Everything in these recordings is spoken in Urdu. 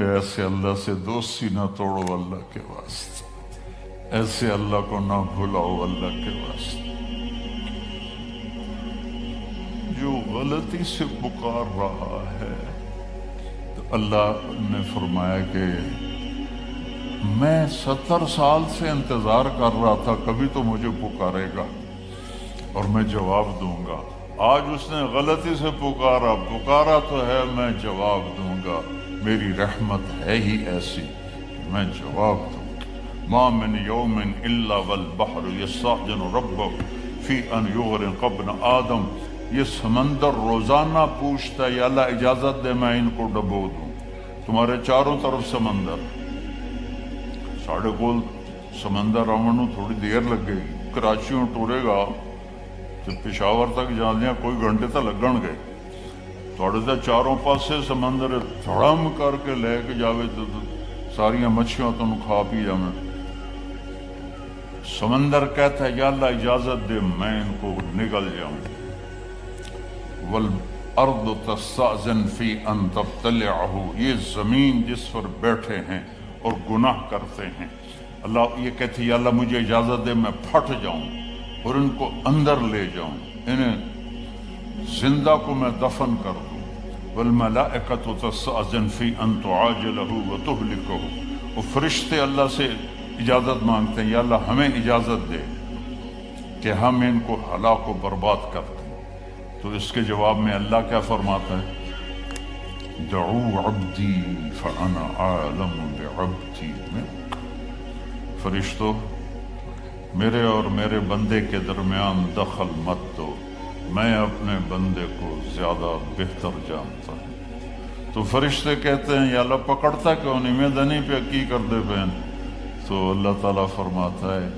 ایسے اللہ سے دوستی نہ توڑو اللہ کے واسطے، ایسے اللہ کو نہ بھلاؤ اللہ کے واسطے۔ جو غلطی سے پکار رہا ہے تو اللہ نے فرمایا کہ میں 70 سال سے انتظار کر رہا تھا، کبھی تو مجھے پکارے گا اور میں جواب دوں گا۔ آج اس نے غلطی سے پکارا تو ہے، میں جواب دوں گا۔ میری رحمت ہے ہی ایسی کہ میں جواب دوں گا۔ ما من یوم الا والبحر یستأذن ربہ فی ان یغرق ابن آدم۔ یہ سمندر روزانہ پوچھتا ہے یا اللہ اجازت دے میں ان کو ڈبو دوں۔ تمہارے چاروں طرف سمندر، ساڑھے کول سمندر آمنو تھوڑی دیر لگ گئی، کراچیوں ٹورے گا تو پشاور تک جاندیاں کوئی گھنٹے تک لگن گئے، تھوڑے تا چاروں پاسے سمندر دھڑم کر کے لے کے جاوے تو ساریاں مچھیاں تو کھا پی جاویں۔ سمندر کہتا ہے یا اللہ اجازت دے میں ان کو نگل جاؤں۔ والارض تستأذن فی ان تبتلعہ، یہ زمین جس پر بیٹھے ہیں اور گناہ کرتے ہیں، اللہ یہ کہتے ہیں یا اللہ مجھے اجازت دے میں پھٹ جاؤں اور ان کو اندر لے جاؤں، انہیں زندہ کو میں دفن کر دوں۔ والملائکۃ تستأذن فی ان تعاجلہ وتہلکہ، وہ فرشتے اللہ سے اجازت مانگتے ہیں یا اللہ ہمیں اجازت دے کہ ہم ان کو ہلاک و برباد کر دیں۔ تو اس کے جواب میں اللہ کیا فرماتا ہے؟ دعو عبدی فانا عالم بعبدی میں، فرشتوں میرے اور میرے بندے کے درمیان دخل مت دو، میں اپنے بندے کو زیادہ بہتر جانتا ہوں۔ تو فرشتے کہتے ہیں یا اللہ پکڑتا کیوں نہیں، میں دنی پہ کی کر دے بہن؟ تو اللہ تعالیٰ فرماتا ہے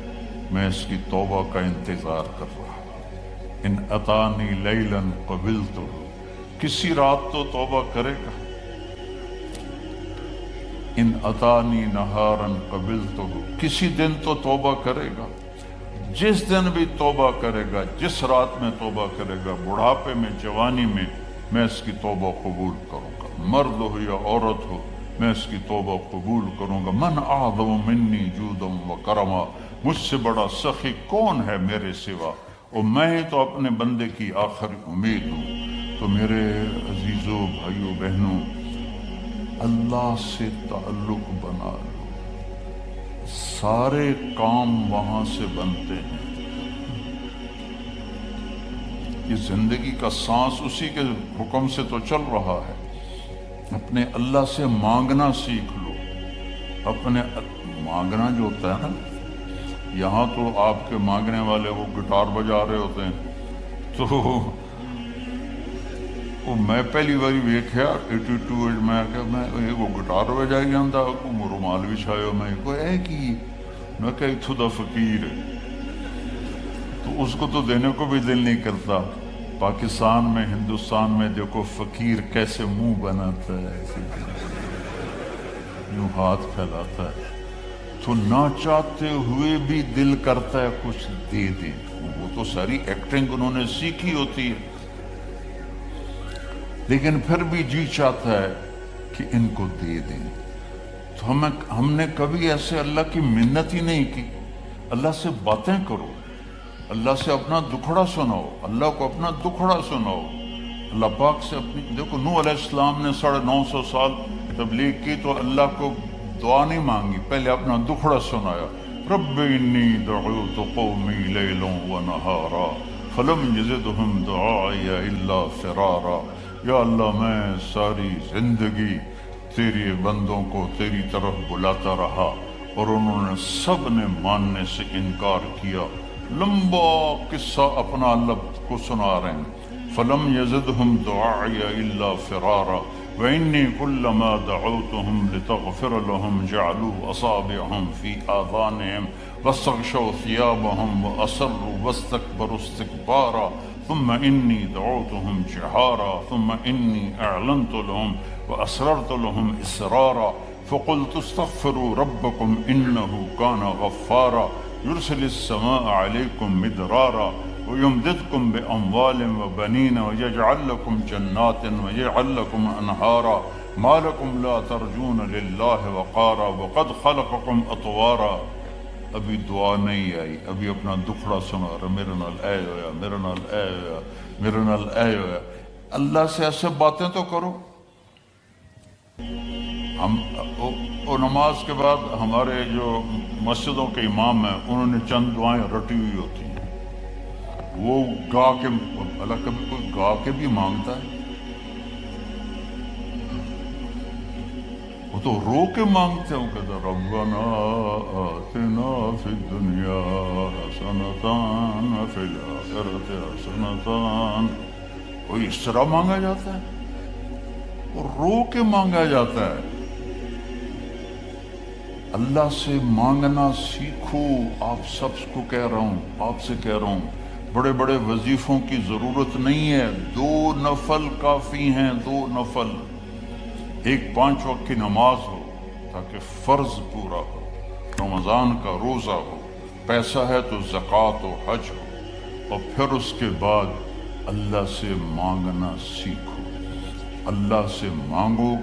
میں اس کی توبہ کا انتظار کر رہا ہوں۔ ان اتانی لیلا قبلتہ، کسی رات تو توبہ کرے گا۔ ان اتانی نہارا قبلتہ، کسی دن تو توبہ کرے گا۔ جس دن بھی توبہ کرے گا، جس رات میں توبہ کرے گا، بڑھاپے میں جوانی میں اس کی توبہ قبول کروں گا، مرد ہو یا عورت ہو میں اس کی توبہ قبول کروں گا۔ من اعظم منی جودا و کرما، مجھ سے بڑا سخی کون ہے میرے سوا، اور میں تو اپنے بندے کی آخری امید ہوں۔ تو میرے عزیزوں بھائیوں بہنوں، اللہ سے تعلق بنا لو، سارے کام وہاں سے بنتے ہیں۔ یہ زندگی کا سانس اسی کے حکم سے تو چل رہا ہے۔ اپنے اللہ سے مانگنا سیکھ لو۔ اپنے مانگنا جو ہوتا ہے نا، یہاں تو آپ کے مانگنے والے وہ گٹار بجا رہے ہوتے ہیں، تو وہ میں پہلی باری ویکھیا 82 میں وہ گٹار بجائی جاندہ رومال بھی چھایا میں کو اے کی میں کہ اتھو دا فقیر ہے، تو اس کو تو دینے کو بھی دل نہیں کرتا۔ پاکستان میں ہندوستان میں دیکھو فقیر کیسے منہ بناتا ہے، یوں ہاتھ پھیلاتا ہے، تو نہ چاہتے ہوئے بھی دل کرتا ہے کچھ دے دیں۔ وہ تو ساری ایکٹنگ انہوں نے سیکھی ہوتی ہے، لیکن پھر بھی جی چاہتا ہے کہ ان کو دے دیں۔ تو ہم نے کبھی ایسے اللہ کی منت ہی نہیں کی۔ اللہ سے باتیں کرو، اللہ سے اپنا دکھڑا سناؤ، اللہ کو اپنا دکھڑا سناؤ۔ اللہ پاک سے اپنی دیکھو نوح علیہ السلام نے 950 سال تبلیغ کی تو اللہ کو دعا نہیں مانگی، پہلے اپنا دکھڑا سنایا۔ رب انی دعوت قومی لیلا ونہارا فلم یزدہم دعائی الا فرارا۔ یا اللہ میں ساری زندگی تیری بندوں کو تیری طرف بلاتا رہا اور انہوں نے سب نے ماننے سے انکار کیا۔ لمبا قصہ اپنا اللہ کو سنا رہے ہیں۔ فلم یزدہم دعائی الا فرارا وإني كلما دعوتهم لتغفر لهم جعلوا أصابعهم في آذانهم واستغشوا ثيابهم وأصروا واستكبروا استكبارا ثم إني دعوتهم جهارا ثم إني أعلنت لهم وأسررت لهم إسرارا فقلت استغفروا ربكم إنه كان غفارا يرسل السماء عليكم مدرارا ويمددكم بأموال وبنين ويجعل لكم جنات ويجعل لكم أنهارا ما لکم لا ترجون للہ وقارا وقد خلقکم اطوارا. ابھی دعا نہیں آئی، ابھی اپنا دکھڑا سنا رہا، میرے نال اے ہویا، میرے نال اے ہویا، میرے نال اے ہویا. اللہ سے ایسے باتیں تو کرو. ہم نماز کے بعد ہمارے جو مسجدوں کے امام ہیں انہوں نے چند دعائیں رٹی ہوئی ہوتی ہیں، وہ گا کے، اللہ کبھی کوئی گا کے بھی مانگتا ہے؟ وہ تو رو کے مانگتے ہیں، کہتے ربنا آتنا فی الدنیا حسنۃ وفی الآخرۃ حسنۃ. کوئی اس طرح مانگا جاتا ہے؟ وہ رو کے مانگا جاتا ہے. اللہ سے مانگنا سیکھو. آپ سب کو کہہ رہا ہوں، آپ سے کہہ رہا ہوں، بڑے بڑے وظیفوں کی ضرورت نہیں ہے. 2 نفل کافی ہیں، 2 نفل. ایک 5 وقت کی نماز ہو تاکہ فرض پورا ہو، رمضان کا روزہ ہو، پیسہ ہے تو زکوٰۃ و حج ہو، اور پھر اس کے بعد اللہ سے مانگنا سیکھو. اللہ سے مانگو.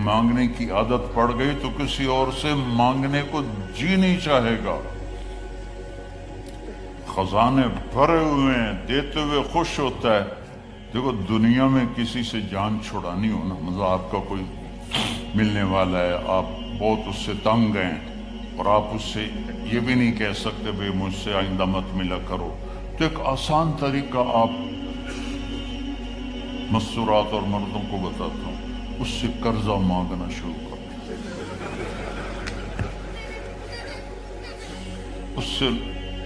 مانگنے کی عادت پڑ گئی تو کسی اور سے مانگنے کو جی نہیں چاہے گا. خزانے بھرے ہوئے ہیں، دیتے ہوئے خوش ہوتا ہے. دیکھو دنیا میں کسی سے جان چھڑانی ہو نا، مطلب آپ کا کوئی ملنے والا ہے، آپ بہت اس سے تنگ ہیں اور آپ اس سے یہ بھی نہیں کہہ سکتے بھئی مجھ سے آئندہ مت ملا کرو، تو ایک آسان طریقہ آپ مستورات اور مردوں کو بتاتا ہوں، اس سے قرضہ مانگنا شروع کرو. اس سے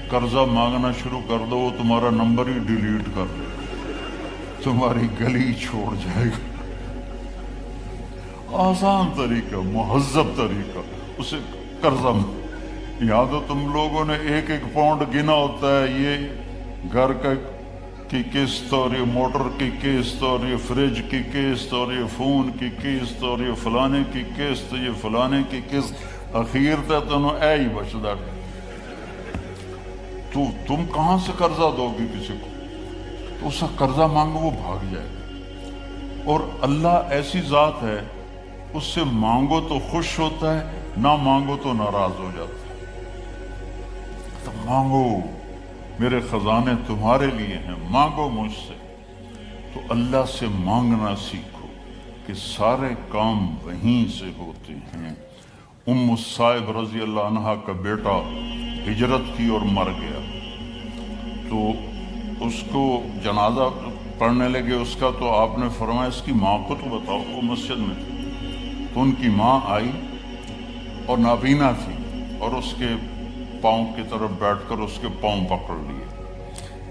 قرضہ مانگنا شروع کر دو، وہ تمہارا نمبر ہی ڈیلیٹ کر دے، تمہاری گلی چھوڑ جائے گا. آسان طریقہ، مہذب طریقہ، اسے قرضہ. یہاں تو تم لوگوں نے 1-1 پاؤنڈ گنا ہوتا ہے، یہ گھر کی قسط اور یہ موٹر کی قسط اور یہ فریج کی قسط اور یہ فون کی قسط اور یہ فلانے کی قسط، یہ فلانے کی قسط. اخیر تک تمہیں اے ہی بچدا. تو تم کہاں سے قرضہ دو گی کسی کو؟ تو اس کا قرضہ مانگو، وہ بھاگ جائے گا. اور اللہ ایسی ذات ہے، اس سے مانگو تو خوش ہوتا ہے، نہ مانگو تو ناراض ہو جاتا ہے. تو مانگو، میرے خزانے تمہارے لیے ہیں، مانگو مجھ سے. تو اللہ سے مانگنا سیکھو کہ سارے کام وہیں سے ہوتے ہیں. الصائب رضی اللہ عنہ کا بیٹا ہجرت کی اور مر گیا، تو اس کو جنازہ پڑھنے لگے اس کا، تو آپ نے فرمایا اس کی ماں کو تو بتاؤ. وہ مسجد میں تھی، تو ان کی ماں آئی اور نابینا تھی، اور اس کے پاؤں کی طرف بیٹھ کر اس کے پاؤں پکڑ لیے.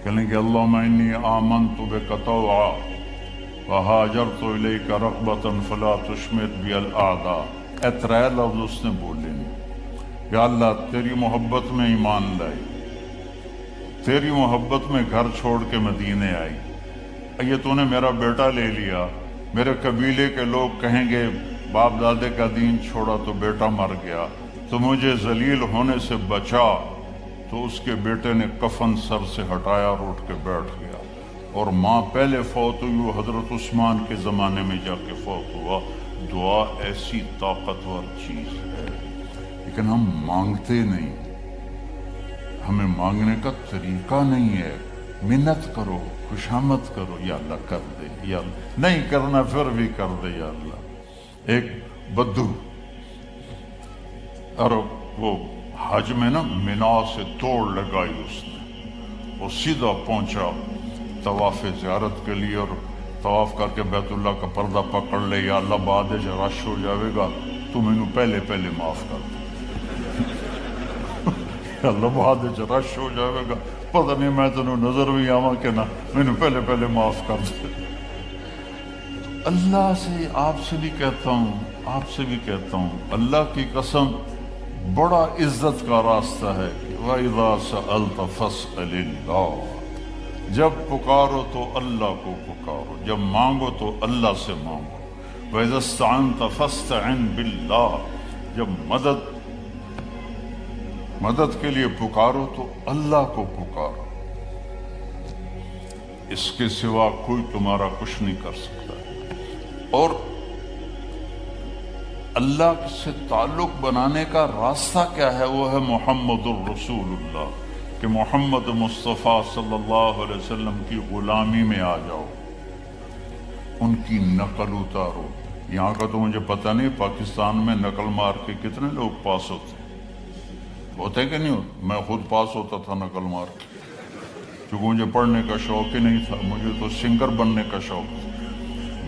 کہنے کہ اللہم انی آمنت بک طوعا وہاجرت الیک رغبۃ فلا تشمت بی الاعداء. 3 لفظ اس نے بولے نہیں. یا اللہ تیری محبت میں ایمان لائی، تیری محبت میں گھر چھوڑ کے مدینے آئی. یہ تو نے میرا بیٹا لے لیا، میرے قبیلے کے لوگ کہیں گے باپ دادے کا دین چھوڑا تو بیٹا مر گیا، تو مجھے ذلیل ہونے سے بچا. تو اس کے بیٹے نے کفن سر سے ہٹایا اور اٹھ کے بیٹھ گیا. اور ماں پہلے فوت ہوئی، وہ حضرت عثمان کے زمانے میں جا کے فوت ہوا. دعا ایسی طاقتور چیز ہے، لیکن ہم مانگتے نہیں. ہمیں مانگنے کا طریقہ نہیں ہے. منت کرو، خوشامد کرو، یا اللہ کر دے، یا اللہ نہیں کرنا پھر بھی کر دے، یا اللہ. ایک بدو، اور وہ حج میں نا منا سے توڑ لگائی اس نے، وہ سیدھا پہنچا طواف زیارت کے لیے، اور طواف کر کے بیت اللہ کا پردہ پکڑ لے. یا اللہ بعد رش ہو جاوے گا تو مینو پہلے معاف کر دے. اللہ بعد رش ہو جاوے گا، پتہ نہیں میں تینوں نظر بھی آواں کہ نہ، مینو پہلے معاف کر دے. اللہ سے، آپ سے بھی کہتا ہوں، آپ سے بھی کہتا ہوں، اللہ کی قسم بڑا عزت کا راستہ ہے. وَإِذَا سَأَلْتَ فَاسْأَلِ اللَّهَ. جب پکارو تو اللہ کو پکارو، جب مانگو تو اللہ سے مانگو. وَإِذَا اسْتَعَنْتَ فَاسْتَعِنْ بِاللَّهِ. جب مدد کے لیے پکارو تو اللہ کو پکارو. اس کے سوا کوئی تمہارا کچھ نہیں کر سکتا. اور اللہ سے تعلق بنانے کا راستہ کیا ہے؟ وہ ہے محمد الرسول اللہ، کہ محمد مصطفیٰ صلی اللہ علیہ وسلم کی غلامی میں آ جاؤ، ان کی نقل اتارو۔ یہاں کا تو مجھے پتہ نہیں پاکستان میں نقل مار کے کتنے لوگ پاس ہوتے کہ نہیں ہوتے؟ میں خود پاس ہوتا تھا نقل مار کے، کیونکہ مجھے پڑھنے کا شوق ہی نہیں تھا، مجھے تو سنگر بننے کا شوق تھا۔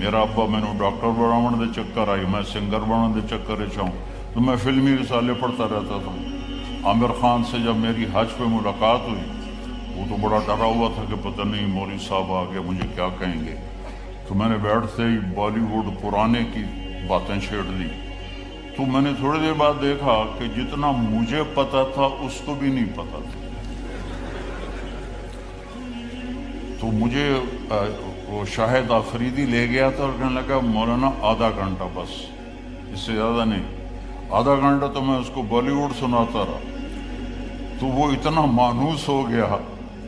میرا ابا میں نے ڈاکٹر بناون دے چکر آئی، میں سنگر بناون دے چکر چاہوں تو میں فلمی رسالے پڑھتا رہتا تھا۔ عامر خان سے جب میری حج پہ ملاقات ہوئی، وہ تو بڑا ڈرا ہوا تھا کہ پتہ نہیں مولوی صاحب آگے مجھے کیا کہیں گے، تو میں نے بیٹھتے ہی بالی ووڈ پرانے کی باتیں چھیڑ دی۔ تو میں نے تھوڑی دیر بعد دیکھا کہ جتنا مجھے پتا تھا اس کو بھی نہیں پتا تھا۔ تو مجھے وہ شاہد آفریدی لے گیا تھا اور کہنے لگا مولانا آدھا گھنٹہ بس، اس سے زیادہ نہیں۔ آدھا گھنٹہ تو میں اس کو بالی ووڈ سناتا رہا، تو وہ اتنا مانوس ہو گیا،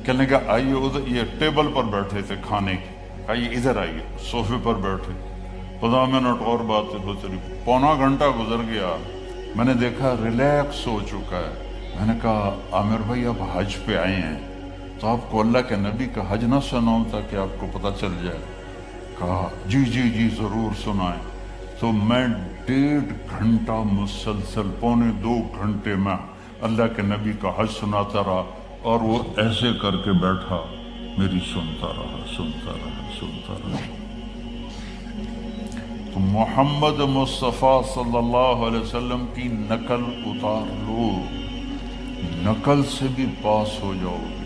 کہنے لگا آئیے ادھر، یہ ٹیبل پر بیٹھے تھے کھانے کی، آئیے ادھر آئیے، صوفے پر بیٹھے۔ 15 منٹ اور بات ہوتی، پونا گھنٹہ گزر گیا، میں نے دیکھا ریلیکس ہو چکا ہے۔ میں نے کہا عامر بھائی آپ حج پہ آئے ہیں تو آپ کو اللہ کے نبی کا حج نہ سناؤں تاکہ آپ کو پتہ چل جائے؟ کہا جی جی جی ضرور سنائیں۔ تو میں 1.5 گھنٹہ مسلسل، 1.25 گھنٹے میں اللہ کے نبی کا حج سناتا رہا، اور وہ ایسے کر کے بیٹھا، میری سنتا رہا سنتا رہا سنتا رہا۔ تو محمد مصطفیٰ صلی اللہ علیہ وسلم کی نقل اتار لو، نقل سے بھی پاس ہو جاؤ گے۔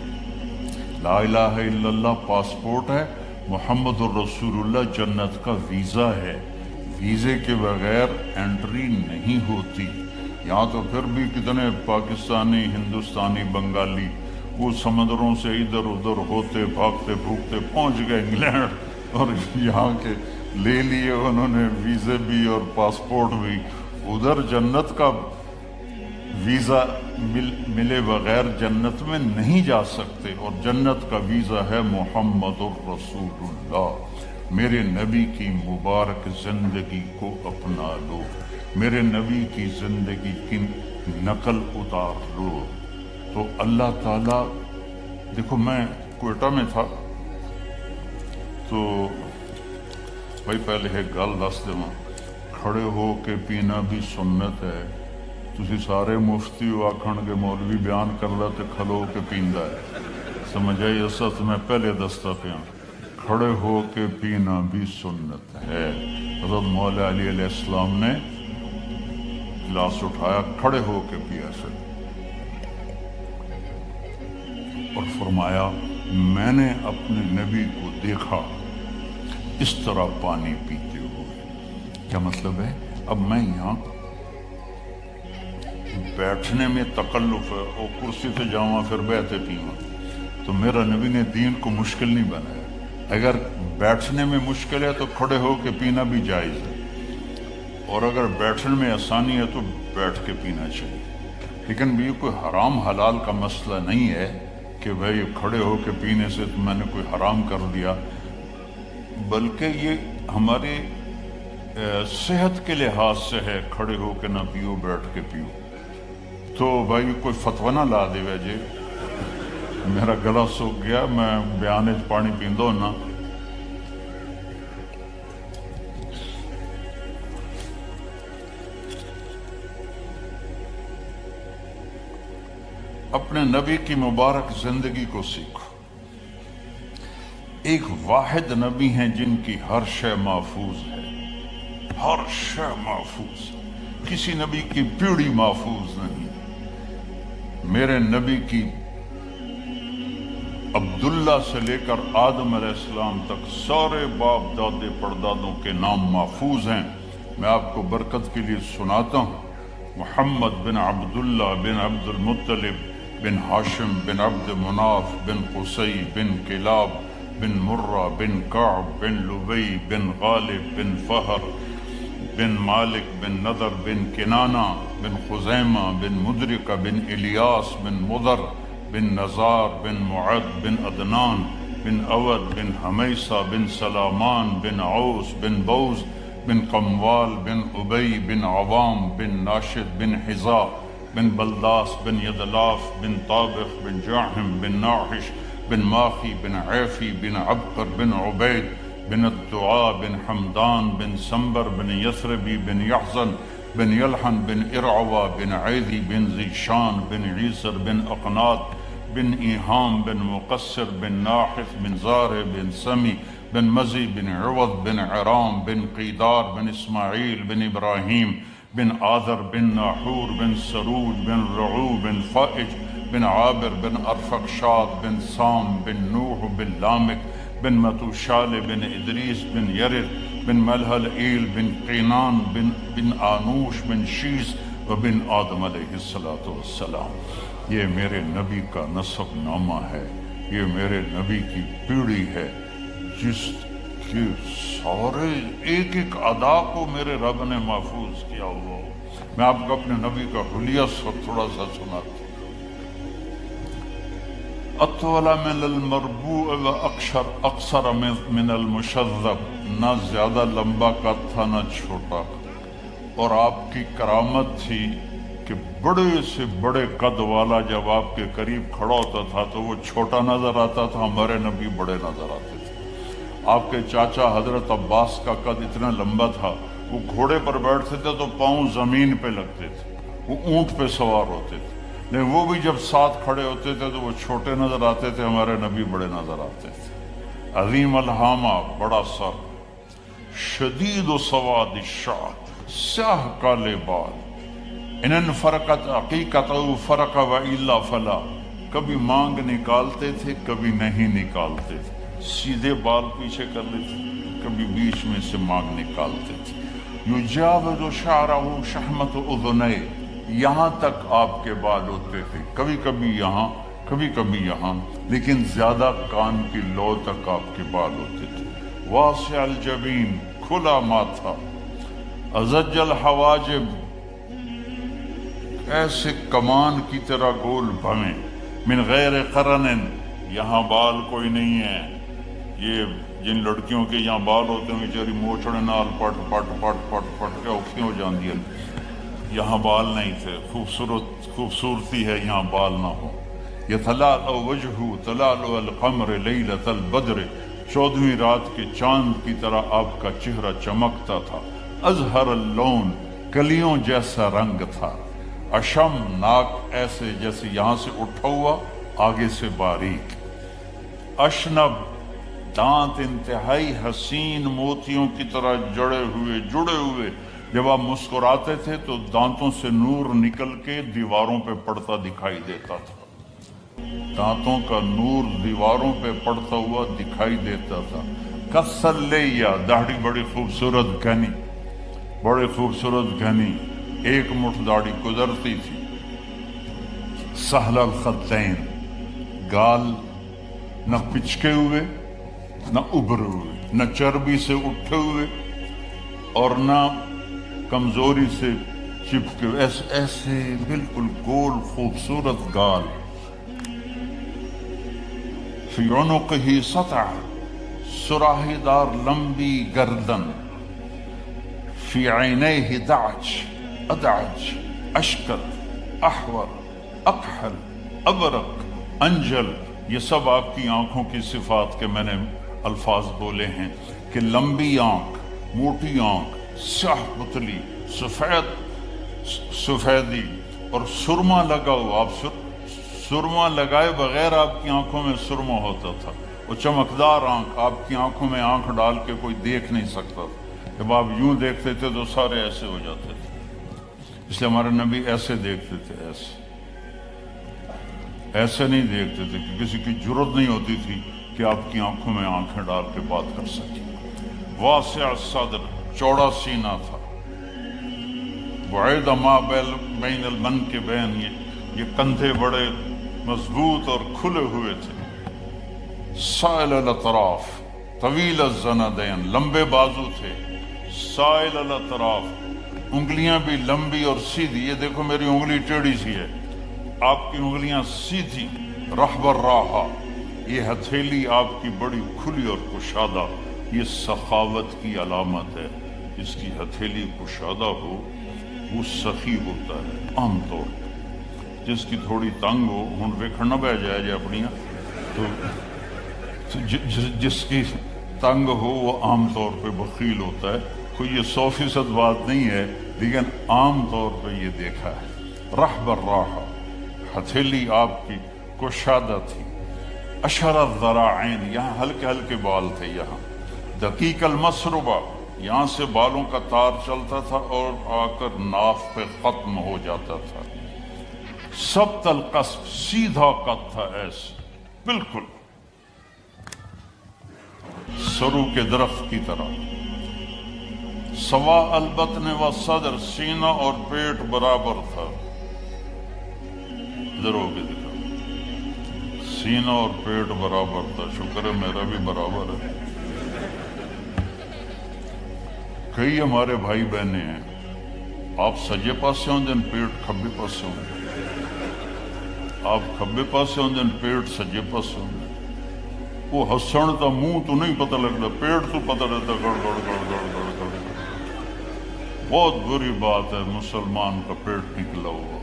لا الہ الا اللہ پاسپورٹ ہے، محمد الرسول اللہ جنت کا ویزا ہے، ویزے کے بغیر انٹری نہیں ہوتی۔ یہاں تو پھر بھی کتنے پاکستانی، ہندوستانی، بنگالی وہ سمندروں سے ادھر ادھر ہوتے بھاگتے بھوکتے پہنچ گئے انگلینڈ، اور یہاں کے لے لیے انہوں نے ویزے بھی اور پاسپورٹ بھی۔ ادھر جنت کا ویزا ملے بغیر جنت میں نہیں جا سکتے، اور جنت کا ویزا ہے محمد الرسول اللہ۔ میرے نبی کی مبارک زندگی کو اپنا لو، میرے نبی کی زندگی کی نقل اتار لو۔ تو اللہ تعالیٰ، دیکھو میں کوئٹہ میں تھا، تو بھائی پہلے ایک گل دس دوں، کھڑے ہو کے پینا بھی سنت ہے۔ تسی سارے مفتی ہو آکھن گے مولوی بیان کر رہا تے کھلو کے پیندا ہے، سمجھ آئی؟ ایسا تو میں پہلے دستا پیا، کھڑے ہو کے پینا بھی سنت ہے۔ حضرت مولا علی علیہ السلام نے گلاس اٹھایا، کھڑے ہو کے پیا سے، اور فرمایا میں نے اپنے نبی کو دیکھا اس طرح پانی پیتے ہوئے۔ کیا مطلب ہے؟ اب میں یہاں بیٹھنے میں تکلف ہے، اور کرسی سے جاؤں پھر بیٹھے پیوں، تو میرا نبی نے دین کو مشکل نہیں بنایا۔ اگر بیٹھنے میں مشکل ہے تو کھڑے ہو کے پینا بھی جائز ہے، اور اگر بیٹھنے میں آسانی ہے تو بیٹھ کے پینا چاہیے۔ لیکن یہ کوئی حرام حلال کا مسئلہ نہیں ہے کہ بھائی کھڑے ہو کے پینے سے تو میں نے کوئی حرام کر دیا، بلکہ یہ ہماری صحت کے لحاظ سے ہے، کھڑے ہو کے نہ پیو، بیٹھ کے پیو۔ تو بھائی کوئی فتویٰ نہ لا دے ویجے، میرا گلا سوکھ گیا، میں بیانے پانی پیندہ ہونا۔ اپنے نبی کی مبارک زندگی کو سیکھو۔ ایک واحد نبی ہیں جن کی ہر شے محفوظ ہے، ہر شے محفوظ، کسی نبی کی پیڑھی محفوظ نہیں۔ میرے نبی کی عبداللہ سے لے کر آدم علیہ السلام تک سارے باپ دادے پردادوں کے نام محفوظ ہیں۔ میں آپ کو برکت کے لیے سناتا ہوں۔ محمد بن عبداللہ بن عبد المطلب بن ہاشم بن عبد مناف بن قصی بن کلاب بن مرہ بن کعب بن لبی بن غالب بن فہر بن مالک بن نضر بن کنانہ بن خزیمہ بن مدرکہ بن الیاس بن مضر بن نزار بن معد بن عدنان بن اود بن حمیسہ بن سلامان بن عوس بن بوز بن قموال بن ابی بن عوام بن ناشد بن حذا بن بلداس بن یدلاف بن طابخ بن جاحم بن ناحش بن ماخی بن عیفی بن عبقر بن عبید بن الدعاء بن حمدان بن سنبر بن یثربی بن یحزن بن یلحن بن ارعوا بن عیدی بن ذیشان بن عیسر بن اقنات بن ایہام بن مقصر بن ناحف بن زارع بن سمی بن مزی بن عوض بن عرام بن قیدار بن اسماعیل بن ابراہیم بن آذر بن ناحور بن سرود بن رعو بن فائج بن عابر بن ارفقشاد بن سام بن نوح بن لامک بن متوشال بن ادریس بن یرد بن ملحل ایل بن قینان بن آنوش بن شیس و بن آدم علیہ السلام۔ یہ میرے نبی کا نسب نامہ ہے، یہ میرے نبی کی پیڑھی ہے، جس کے سارے ایک ایک ادا کو میرے رب نے محفوظ کیا ہوا۔ میں آپ کو اپنے نبی کا حلیہ تھوڑا سا سناتا ہوں۔ اطول من المربوع و اقصر من المشذب، نہ زیادہ لمبا قد تھا نہ چھوٹا، اور آپ کی کرامت تھی کہ بڑے سے بڑے قد والا جب آپ کے قریب کھڑا ہوتا تھا تو وہ چھوٹا نظر آتا تھا، ہمارے نبی بڑے نظر آتے تھے۔ آپ کے چاچا حضرت عباس کا قد اتنا لمبا تھا، وہ گھوڑے پر بیٹھتے تھے تو پاؤں زمین پہ لگتے تھے، وہ اونٹ پہ سوار ہوتے تھے، لیکن وہ بھی جب ساتھ کھڑے ہوتے تھے تو وہ چھوٹے نظر آتے تھے، ہمارے نبی بڑے نظر آتے تھے۔ عظیم الحامہ، بڑا سر، شدید و سواد الشعر، سیاہ کالے بال، ان فرقت عقیقت او فرق و الا فلا، کبھی مانگ نکالتے تھے کبھی نہیں نکالتے تھے، سیدھے بال پیچھے کر لیتے، کبھی بیچ میں سے مانگ نکالتے تھے۔ یجاوز شعرہ شحمت اذنیہ، یہاں تک آپ کے بال ہوتے تھے، کبھی کبھی یہاں کبھی کبھی یہاں، لیکن زیادہ کان کی لو تک آپ کے بال ہوتے تھے۔ واسع الجبین، کھلا ماتھا، ازج الحواجب، ایسے کمان کی طرح گول بھویں، من غیر قرن، یہاں بال کوئی نہیں ہے۔ یہ جن لڑکیوں کے یہاں بال ہوتے ہیں بیچاری موچڑے نال پٹ پٹ پٹ پٹ پٹ کے اوکھی ہو جاندی ہے، یہاں بال نہیں تھے۔ خوبصورتی ہے یہاں بال نہ ہو۔ یتلألأ وجہہ تلألؤ القمر لیلۃ البدر، 14ویں رات کے چاند کی طرح آپ کا چہرہ چمکتا تھا۔ ازہر اللون، کلیوں جیسا رنگ تھا۔ اشم، ناک ایسے جیسے یہاں سے اٹھا ہوا آگے سے باریک۔ اشنب، دانت انتہائی حسین موتیوں کی طرح جڑے ہوئے، جب آپ مسکراتے تھے تو دانتوں سے نور نکل کے دیواروں پہ پڑتا دکھائی دیتا تھا، دانتوں کا نور دیواروں پہ پڑتا ہوا دکھائی دیتا تھا۔ کسلیہ، داڑھی بڑی خوبصورت گھنی، بڑے خوبصورت گھنی، ایک مٹھ داڑھی گزرتی تھی۔ سہل الخدین، گال نہ پچکے ہوئے نہ ابھرے ہوئے، نہ چربی سے اٹھے ہوئے اور نہ کمزوری سے چپکے ہوئے، ایسے بالکل گول خوبصورت گال۔ فی عنقہ سطع، سراہی دار لمبی گردن۔ فی عینیہ دعج، ادعج، اشکر، احور، اکحل، ابرق، انجل، یہ سب آپ کی آنکھوں کی صفات کے میں نے الفاظ بولے ہیں کہ لمبی آنکھ، موٹی آنکھ، سیاہ پتلی، سفیدی اور سرما لگا ہوا۔ آپ سرما لگائے بغیر آپ کی آنکھوں میں سرما ہوتا تھا، وہ چمکدار آنکھ، آپ کی آنکھوں میں آنکھ ڈال کے کوئی دیکھ نہیں سکتا تھا، جب آپ یوں دیکھتے تھے تو سارے ایسے ہو جاتے تھے، اس لیے ہمارے نبی ایسے دیکھتے تھے، ایسے نہیں دیکھتے تھے کہ کسی کی جرت نہیں ہوتی تھی کہ آپ کی آنکھوں میں آنکھیں ڈال کے بات کر سکے۔ واسع الصدر، چوڑا سینہ تھا۔ بعید ما بین المنکبین، یہ کندھے بڑے مضبوط اور کھلے ہوئے تھے۔ سائل الاطراف، طویل الزندین، لمبے بازو تھے۔ سائل الاطراف، انگلیاں بھی لمبی اور سیدھی، یہ دیکھو میری انگلی ٹیڑھی سی ہے، آپ کی انگلیاں سیدھی۔ رحب الراحہ، یہ ہتھیلی آپ کی بڑی کھلی اور کشادہ، یہ سخاوت کی علامت ہے۔ جس کی ہتھیلی کشادہ ہو وہ سخی ہوتا ہے عام طور پہ. جس کی تھوڑی تنگ ہو ہوں ویکھن نہ بہ جائے جی اپنیاں تو جس کی تنگ ہو وہ عام طور پہ بخیل ہوتا ہے. کوئی یہ 100% بات نہیں ہے لیکن عام طور پہ یہ دیکھا ہے. رح بالراحہ ہتھیلی آپ کی کشادہ تھی. اشر الذراعین یہاں ہلکے ہلکے بال تھے. یہاں دقیق المسربہ یہاں سے بالوں کا تار چلتا تھا اور آ کر ناف پہ ختم ہو جاتا تھا. سبط القصف سیدھا قد تھا ایسے بالکل سرو کے درخت کی طرح. سوا البطن و صدر سینہ اور پیٹ برابر تھا. ادھر کے دکھا سینہ اور پیٹ برابر تھا. شکر ہے میرا بھی برابر ہے. کئی ہمارے بھائی بہنیں ہیں آپ سجے پاسے ہوں دن پیٹ کھبے پاسے ہوں, آپ کھبے پاسے ہوں دن پیٹ سجے پاسے ہوں. وہ ہسن تا منہ تو نہیں پتہ لگتا, پیٹ تو پتہ لگتا گڑ گڑ گڑ گڑ گڑ گڑ. بہت بری بات ہے مسلمان کا پیٹ نکلا ہوا.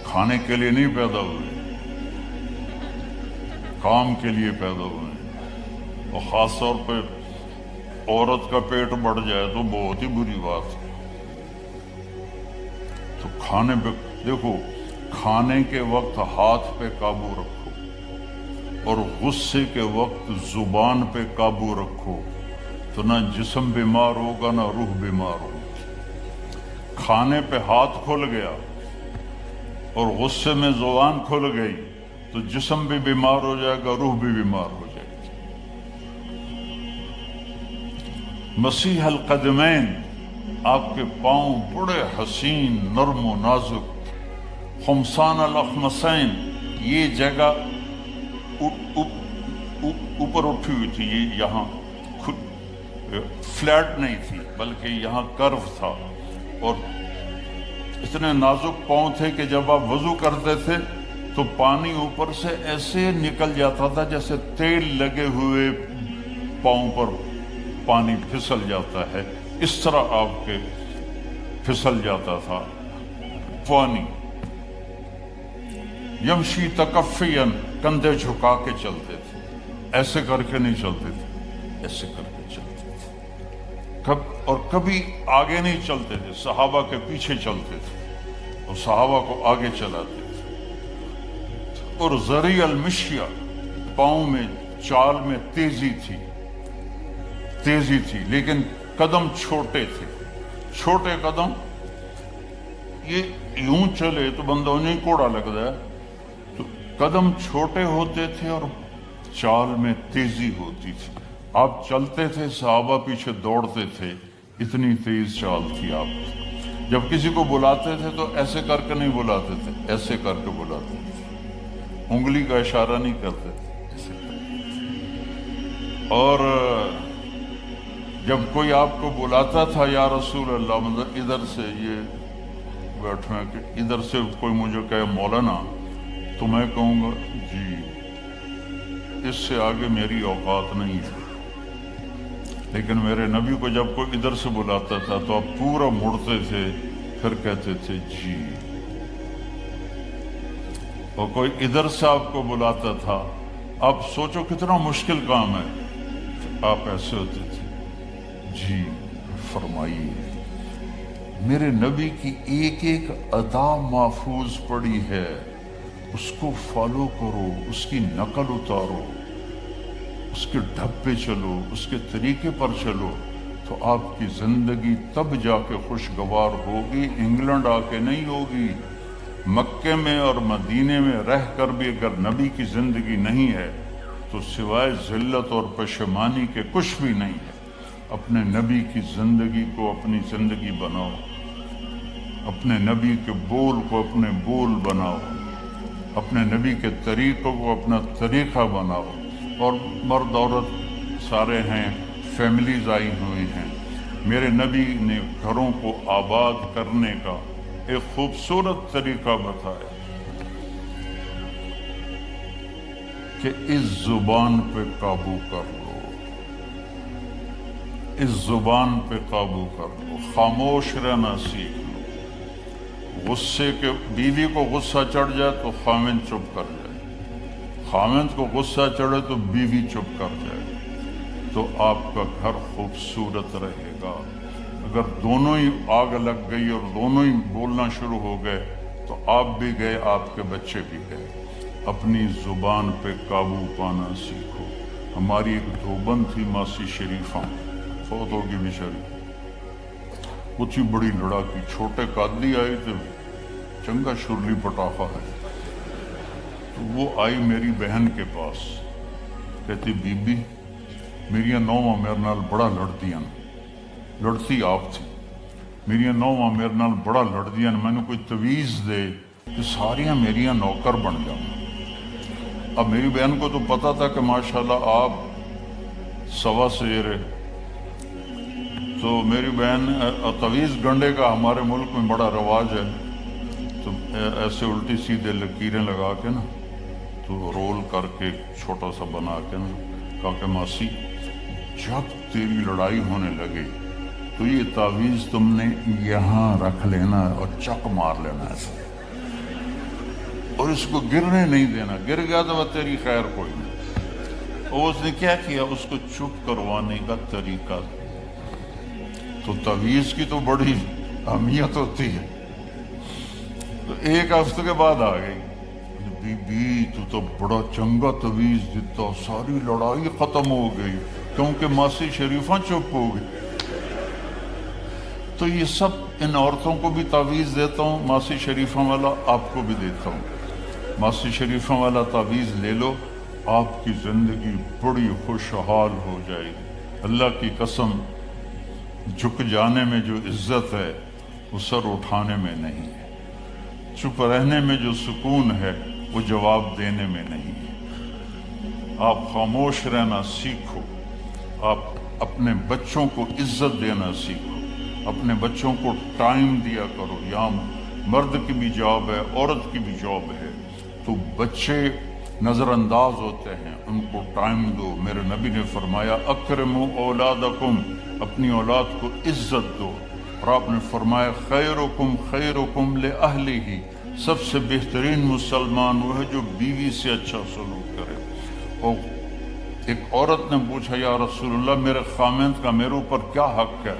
کھانے کے لیے نہیں پیدا ہوئے, کام کے لیے پیدا ہوئے. اور خاص طور پہ عورت کا پیٹ بڑھ جائے تو بہت ہی بری بات ہے. تو کھانے پہ دیکھو, کھانے کے وقت ہاتھ پہ قابو رکھو اور غصے کے وقت زبان پہ قابو رکھو تو نہ جسم بیمار ہوگا نہ روح بیمار ہوگی. کھانے پہ ہاتھ کھل گیا اور غصے میں زبان کھل گئی تو جسم بھی بیمار ہو جائے گا, روح بھی بیمار ہو جائے گی. مسیح القدمین آپ کے پاؤں بڑے حسین نرم و نازک. خمسان الاخمسین یہ جگہ اوپر اٹھی ہوئی تھی, یہ یہاں فلیٹ نہیں تھی بلکہ یہاں کرو تھا. اور اتنے نازک پاؤں تھے کہ جب آپ وضو کرتے تھے تو پانی اوپر سے ایسے نکل جاتا تھا جیسے تیل لگے ہوئے پاؤں پر پانی پھسل جاتا ہے, اس طرح آپ کے پھسل جاتا تھا پانی. یمشی تکفین کندھے جھکا کے چلتے تھے, ایسے کر کے نہیں چلتے تھے, ایسے کر کے چلتے تھے. اور کبھی آگے نہیں چلتے تھے, صحابہ کے پیچھے چلتے تھے اور صحابہ کو آگے چلاتے تھے. اور ذریع المشیہ پاؤں میں چال میں تیزی تھی لیکن قدم چھوٹے تھے. چھوٹے قدم یہ یوں چلے تو بندہ انہیں کوڑا لگتا ہے, تو قدم چھوٹے ہوتے تھے اور چال میں تیزی ہوتی تھی. آپ چلتے تھے, صحابہ پیچھے دوڑتے تھے, اتنی تیز چال تھی آپ کی. جب کسی کو بلاتے تھے تو ایسے کر کے نہیں بلاتے تھے, ایسے کر کے بلاتے تھے, انگلی کا اشارہ نہیں کرتے تھے, ایسے کر. اور جب کوئی آپ کو بلاتا تھا یا رسول اللہ, مطلب ادھر سے یہ بیٹھے ہیں کہ ادھر سے کوئی مجھے کہے مولانا, تو میں کہوں گا جی, اس سے آگے میری اوقات نہیں ہے. لیکن میرے نبی کو جب کوئی ادھر سے بلاتا تھا تو آپ پورا مڑتے تھے, پھر کہتے تھے جی. اور کوئی ادھر سے آپ کو بلاتا تھا, آپ سوچو کتنا مشکل کام ہے, آپ ایسے ہوتے تھے جی فرمائیے. میرے نبی کی ایک ایک ادا محفوظ پڑی ہے, اس کو فالو کرو, اس کی نقل اتارو, اس کے ڈھب پہ چلو, اس کے طریقے پر چلو, تو آپ کی زندگی تب جا کے خوشگوار ہوگی, انگلینڈ آ کے نہیں ہوگی. مکے میں اور مدینے میں رہ کر بھی اگر نبی کی زندگی نہیں ہے تو سوائے ذلت اور پشیمانی کے کچھ بھی نہیں ہے. اپنے نبی کی زندگی کو اپنی زندگی بناؤ, اپنے نبی کے بول کو اپنے بول بناؤ, اپنے نبی کے طریقوں کو اپنا طریقہ بناؤ. اور مرد عورت سارے ہیں, فیملیز آئی ہوئی ہیں. میرے نبی نے گھروں کو آباد کرنے کا ایک خوبصورت طریقہ بتایا کہ اس زبان پہ قابو کر لو, اس زبان پہ قابو کر لو، خاموش رہنا سیکھ لو۔ غصے کے بیوی کو غصہ چڑھ جائے تو خاوند چپ کر جائے، خاوند کو غصہ چڑھے تو بیوی چپ کر جائے، تو آپ کا گھر خوبصورت رہے گا۔ اگر دونوں ہی آگ لگ گئی اور دونوں ہی بولنا شروع ہو گئے تو آپ بھی گئے، آپ کے بچے بھی گئے۔ اپنی زبان پہ قابو پانا سیکھو۔ ہماری ایک دیوبند تھی ماسی شریفہ، فوت ہوگی بیچاری، وہ تھی بڑی لڑاکی، چھوٹے قادری آئے تھے، چنگا شرلی پٹاخہ ہے، تو وہ آئی میری بہن کے پاس، کہتی بی بی میری نوواں میرے نال بڑا لڑدیاں، لڑتی آپ تھی، میری نوواں میرے نال بڑا لڑدیاں، میں نے کوئی تویز دے کہ ساریاں میریاں نوکر بن جاؤں۔ اب میری بہن کو تو پتا تھا کہ ماشاءاللہ آپ سوا سیر ہے، تو میری بہن تویز گنڈے کا ہمارے ملک میں بڑا رواج ہے، تو ایسے الٹی سیدھے لکیریں لگا کے نا، تو رول کر کے چھوٹا سا بنا کے نا، کہا کہ ماسی جب تیری لڑائی ہونے لگے تو یہ تعویذ تم نے یہاں رکھ لینا اور چک مار لینا ایسا، اور اس کو گرنے نہیں دینا، گر گیا تو وہ تیری خیر کوئی نہیں۔ اور اس نے کیا کیا، اس کو چپ کروانے کا طریقہ، تو تعویذ کی تو بڑی اہمیت ہوتی ہے۔ تو ایک ہفتے کے بعد آ گئی، بی بی تو بڑا چنگا تعویذ دیتا، ساری لڑائی ختم ہو گئی کیونکہ ماسی شریفہ چپ ہو گئی۔ تو یہ سب ان عورتوں کو بھی تعویذ دیتا ہوں، ماسی شریفہ والا آپ کو بھی دیتا ہوں۔ ماسی شریفہ والا تعویذ لے لو، آپ کی زندگی بڑی خوشحال ہو جائے گی۔ اللہ کی قسم، جھک جانے میں جو عزت ہے وہ سر اٹھانے میں نہیں ہے، چپ رہنے میں جو سکون ہے وہ جواب دینے میں نہیں ہے۔ آپ خاموش رہنا سیکھو، آپ اپنے بچوں کو عزت دینا سیکھو، اپنے بچوں کو ٹائم دیا کرو۔ یہاں مرد کی بھی جاب ہے، عورت کی بھی جاب ہے، تو بچے نظر انداز ہوتے ہیں، ان کو ٹائم دو۔ میرے نبی نے فرمایا اکرموا اولادکم، اپنی اولاد کو عزت دو، اور آپ نے فرمایا خیرکم خیرکم لأہلہ، سب سے بہترین مسلمان وہ ہے جو بیوی سے اچھا سلوک کرے۔ اور ایک عورت نے پوچھا یا رسول اللہ میرے خامند کا میرے اوپر کیا حق ہے؟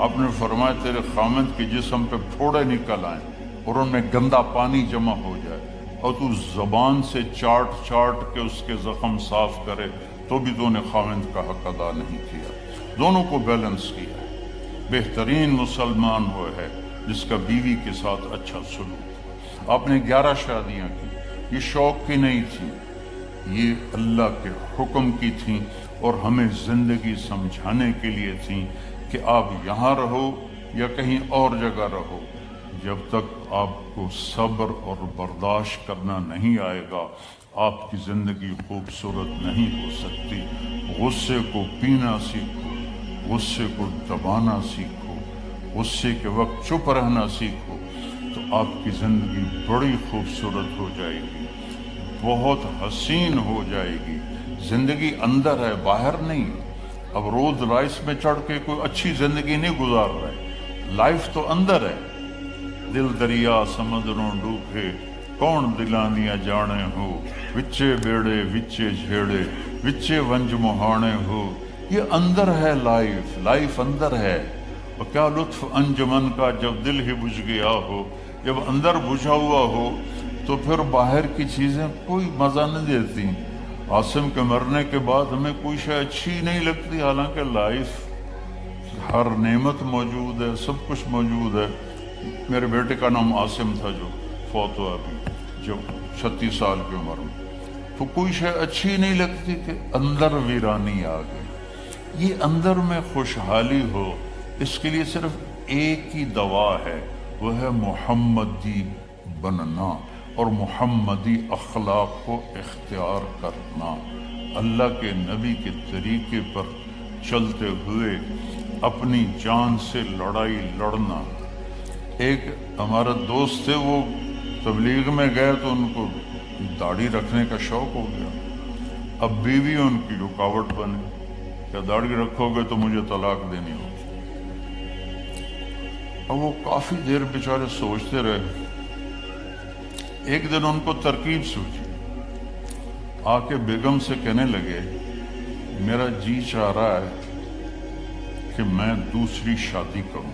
آپ نے فرمایا تیرے خامند کے جسم پہ پھوڑے نکل آئیں اور ان میں گندا پانی جمع ہو جائے، اور تو زبان سے چاٹ چاٹ کے اس کے زخم صاف کرے، تو بھی تو نے خامند کا حق ادا نہیں کیا۔ دونوں کو بیلنس کیا ہے۔ بہترین مسلمان وہ ہے جس کا بیوی کے ساتھ اچھا سلوک۔ آپ نے 11 شادیاں کی، یہ شوق کی نہیں تھی، یہ اللہ کے حکم کی تھیں، اور ہمیں زندگی سمجھانے کے لیے تھیں کہ آپ یہاں رہو یا کہیں اور جگہ رہو، جب تک آپ کو صبر اور برداشت کرنا نہیں آئے گا آپ کی زندگی خوبصورت نہیں ہو سکتی۔ غصے کو پینا سیکھو، غصے کو دبانا سیکھو، غصے کے وقت چپ رہنا سیکھو، تو آپ کی زندگی بڑی خوبصورت ہو جائے گی، بہت حسین ہو جائے گی۔ زندگی اندر ہے، باہر نہیں۔ اب رولز رائس میں چڑھ کے کوئی اچھی زندگی نہیں گزار رہے، لائف تو اندر ہے۔ دل دریا سمندروں ڈوبے، کون دلانیاں جانے ہو، وچے بیڑے وچے جھیڑے، وچے ونج مہانے ہو۔ یہ اندر ہے، لائف اندر ہے۔ اور کیا لطف انجمن کا جب دل ہی بجھ گیا ہو، جب اندر بجھا ہوا ہو تو پھر باہر کی چیزیں کوئی مزہ نہیں دیتی۔ عاصم کے مرنے کے بعد ہمیں کوئی شے اچھی نہیں لگتی، حالانکہ لائف ہر نعمت موجود ہے، سب کچھ موجود ہے۔ میرے بیٹے کا نام عاصم تھا جو فوت ہوا ابھی، جو 36 سال کی عمر میں، تو کوئی شے اچھی نہیں لگتی کہ اندر ویرانی آ گئی۔ یہ اندر میں خوشحالی ہو، اس کے لیے صرف ایک ہی دوا ہے، وہ ہے محمدی بننا اور محمدی اخلاق کو اختیار کرنا، اللہ کے نبی کے طریقے پر چلتے ہوئے اپنی جان سے لڑائی لڑنا۔ ایک ہمارا دوست تھے، وہ تبلیغ میں گئے تو ان کو داڑھی رکھنے کا شوق ہو گیا، اب بیوی ان کی رکاوٹ بنے، کہ داڑھی رکھو گے تو مجھے طلاق دینی ہوگی۔ اب وہ کافی دیر بیچارے سوچتے رہے۔ ایک دن ان کو ترکیب سوچی، آ کے بیگم سے کہنے لگے میرا جی چاہ رہا ہے کہ میں دوسری شادی کروں،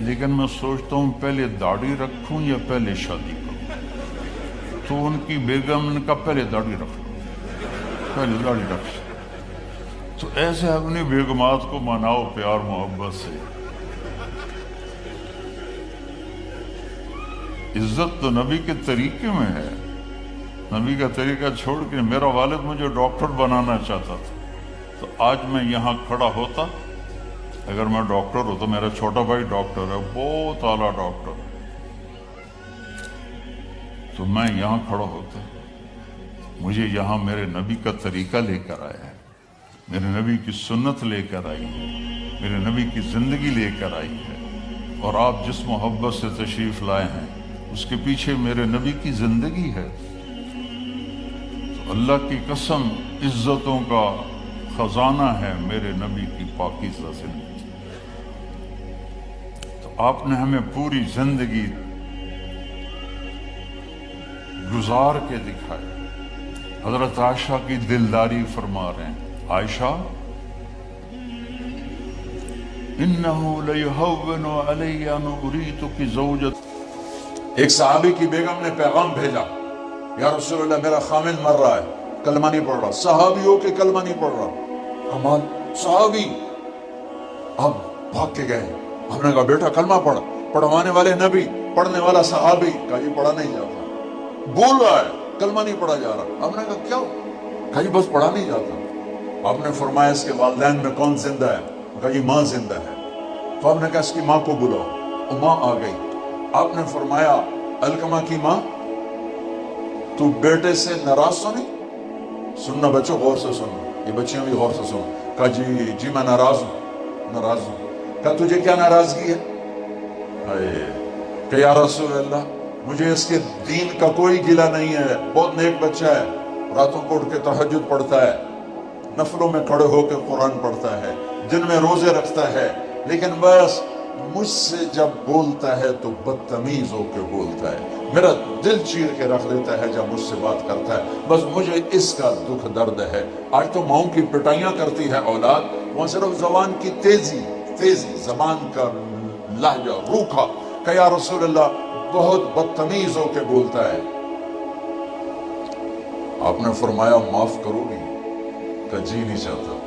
لیکن میں سوچتا ہوں پہلے داڑھی رکھوں یا پہلے شادی کروں۔ تو ان کی بیگم نے کہا پہلے داڑھی رکھ لو، پہلے داڑھی رکھ لو۔ تو ایسے اپنی بیگمات کو مناؤ پیار محبت سے۔ عزت تو نبی کے طریقے میں ہے۔ نبی کا طریقہ چھوڑ کے میرا والد مجھے ڈاکٹر بنانا چاہتا تھا، تو آج میں یہاں کھڑا ہوتا، اگر میں ڈاکٹر ہوتا، میرا چھوٹا بھائی ڈاکٹر ہے، بہت اعلیٰ ڈاکٹر، تو میں یہاں کھڑا ہوتا۔ مجھے یہاں میرے نبی کا طریقہ لے کر آیا ہے، میرے نبی کی سنت لے کر آئی ہے، میرے نبی کی زندگی لے کر آئی ہے، اور آپ جس محبت سے تشریف لائے ہیں اس کے پیچھے میرے نبی کی زندگی ہے۔ تو اللہ کی قسم عزتوں کا خزانہ ہے میرے نبی کی پاکیزہ زندگی۔ تو آپ نے ہمیں پوری زندگی گزار کے دکھائی۔ حضرت عائشہ کی دلداری فرما رہے ہیں، عائشہ انہو لیہون علی ان اریتک زوجت۔ ایک صحابی کی بیگم نے پیغام بھیجا، یا رسول اللہ میرا خامن مر رہا ہے، کلمہ نہیں پڑھ رہا، صحابی ہو کے کلمہ نہیں پڑھ رہا۔ کمال، صحابی! اب بھاگ کے گئے، ہم نے کہا بیٹا کلمہ پڑھ، پڑھوانے والے نبی، پڑھنے والا صحابی، کہا جی پڑھا نہیں جاتا، بول رہا ہے کلمہ نہیں پڑھا جا رہا۔ ہم نے کہا کیا؟ کہا جی بس پڑھا نہیں جاتا۔ آپ نے فرمایا اس کے والدین میں کون زندہ ہے؟ کہا جی ماں زندہ ہے۔ تو آپ نے کہا اس کی ماں کو بلاؤ، وہ ماں آ گئی۔ آپ نے فرمایا علقمہ کی ماں تو بیٹے سے ناراض تو نہیں؟ سننا بچوں، غور سے سننا، یہ بچیاں بھی غور سے سننا۔ کہا جی میں ناراض ہوں۔ کہا تجھے کیا ناراضگی ہے؟ کہ یا رسول اللہ مجھے اس کے دین کا کوئی گلہ نہیں ہے، بہت نیک بچہ ہے، راتوں کو اٹھ کے تہجد پڑھتا ہے، نفلوں میں کھڑے ہو کے قرآن پڑھتا ہے، دن میں روزے رکھتا ہے، لیکن بس مجھ سے جب بولتا ہے تو بدتمیز ہو کے بولتا ہے، میرا دل چیر کے رکھ دیتا ہے جب مجھ سے بات کرتا ہے، بس مجھے اس کا دکھ درد ہے۔ آج تو ماؤں کی پٹائیاں کرتی ہے اولاد، وہاں صرف زبان کی تیزی، زبان کا لہجہ روکھا، کہ یا رسول اللہ بہت بدتمیز ہو کے بولتا ہے۔ آپ نے فرمایا معاف کرو گی؟ کہ جی نہیں چاہتا۔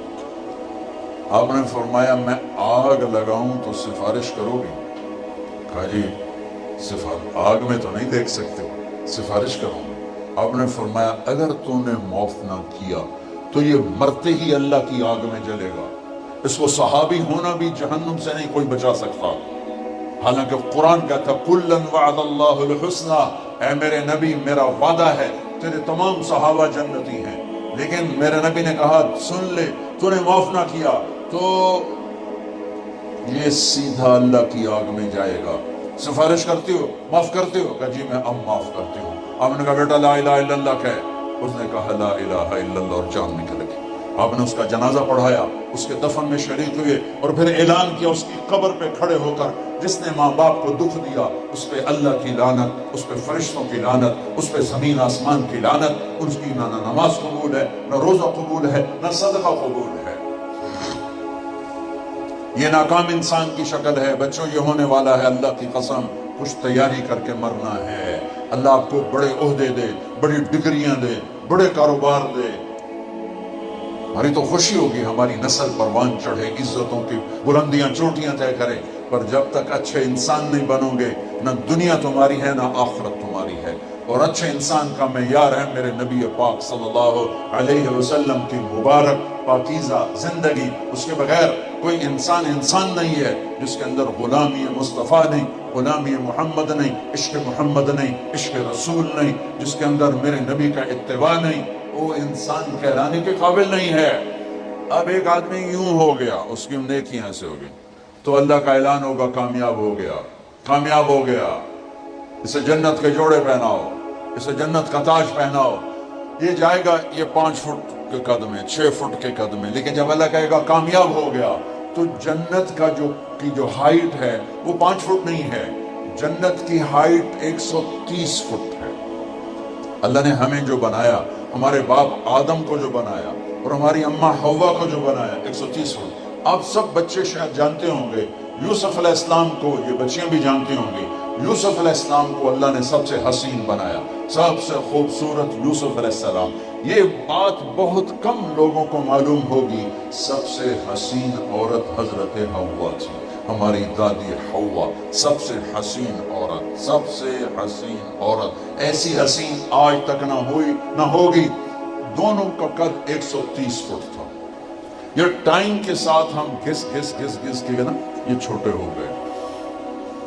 آپ نے فرمایا میں آگ لگاؤں تو سفارش کرو گی؟ کہا جی آگ میں تو نہیں دیکھ سکتے، سفارش کروں۔ آپ نے فرمایا اگر تو نے معاف نہ کیا تو یہ مرتے ہی اللہ کی آگ میں جلے گا، اس کو صحابی ہونا بھی جہنم سے نہیں کوئی بچا سکتا۔ حالانکہ قرآن کہتا کُلًا وعد اللہ الحسنى، اے میرے نبی میرا وعدہ ہے تیرے تمام صحابہ جنتی ہیں، لیکن میرے نبی نے کہا سن لے تو نے معاف نہ کیا تو یہ سیدھا اللہ کی آگ میں جائے گا۔ سفارش کرتی ہو، معاف کرتے ہو؟ کہ جی میں اب معاف کرتی ہوں۔ آپ نے کہا بیٹا لا الہ الا اللہ کہے، اس نے کہا لا الہ الا اللہ اور جان نکل گئی۔ آپ نے اس کا جنازہ پڑھایا، اس کے دفن میں شریک ہوئے، اور پھر اعلان کیا اس کی قبر پہ کھڑے ہو کر جس نے ماں باپ کو دکھ دیا اس پہ اللہ کی لعنت، اس پہ فرشتوں کی لعنت، اس پہ زمین آسمان کی لعنت، اس کی نہ نماز قبول ہے، نہ روزہ قبول ہے، نہ صدقہ قبول ہے۔ یہ ناکام انسان کی شکل ہے۔ بچوں یہ ہونے والا ہے، اللہ کی قسم کچھ تیاری کر کے مرنا ہے۔ اللہ آپ کو بڑے عہدے دے، بڑی ڈگریاں دے، بڑے کاروبار دے۔ ہماری تو خوشی ہوگی ہماری نسل پروان چڑھے، عزتوں کی بلندیاں چوٹیاں طے کرے، پر جب تک اچھے انسان نہیں بنو گے نہ دنیا تمہاری ہے نہ آخرت تمہاری ہے۔ اور اچھے انسان کا معیار ہے میرے نبی پاک صلی اللہ علیہ وسلم کی مبارک پاکیزہ زندگی۔ اس کے بغیر کوئی انسان نہیں ہے جس کے اندر غلامی مصطفیٰ نہیں، غلامی محمد نہیں، عشق محمد نہیں، عشق رسول نہیں، جس کے اندر میرے نبی کا اتباع نہیں، وہ انسان کہلانے کے قابل نہیں ہے۔ اب ایک آدمی یوں ہو گیا، اس کی نیکیاں سے ہو گئی تو اللہ کا اعلان ہوگا کامیاب ہو گیا، کامیاب ہو گیا، اسے جنت کے جوڑے پہناؤ، اسے جنت کا تاج پہناؤ۔ یہ جائے گا یہ 5 فٹ کے قد میں 6 فٹ کے قد میں، لیکن جب اللہ کہے گا کامیاب ہو گیا تو جنت کا جو ہائٹ ہے وہ 5 فٹ نہیں ہے، جنت کی ہائٹ 130 فٹ ہے۔ اللہ نے ہمیں جو بنایا، ہمارے باپ آدم کو جو بنایا اور ہماری اماں حوا کو جو بنایا 130 فٹ۔ آپ سب بچے شاید جانتے ہوں گے یوسف علیہ السلام کو، یہ بچیاں بھی جانتی ہوں گی، یوسف علیہ السلام کو اللہ نے سب سے حسین بنایا، سب سے خوبصورت یوسف علیہ السلام۔ یہ بات بہت کم لوگوں کو معلوم ہوگی، سب سے حسین عورت حضرت حوا تھی، ہماری دادی حوا سب سے حسین عورت، سب سے حسین عورت، ایسی حسین آج تک نہ ہوئی نہ ہوگی۔ دونوں کا قد 130 فٹ تھا۔ یہ ٹائم کے ساتھ ہم گھس کے نا یہ چھوٹے ہو گئے۔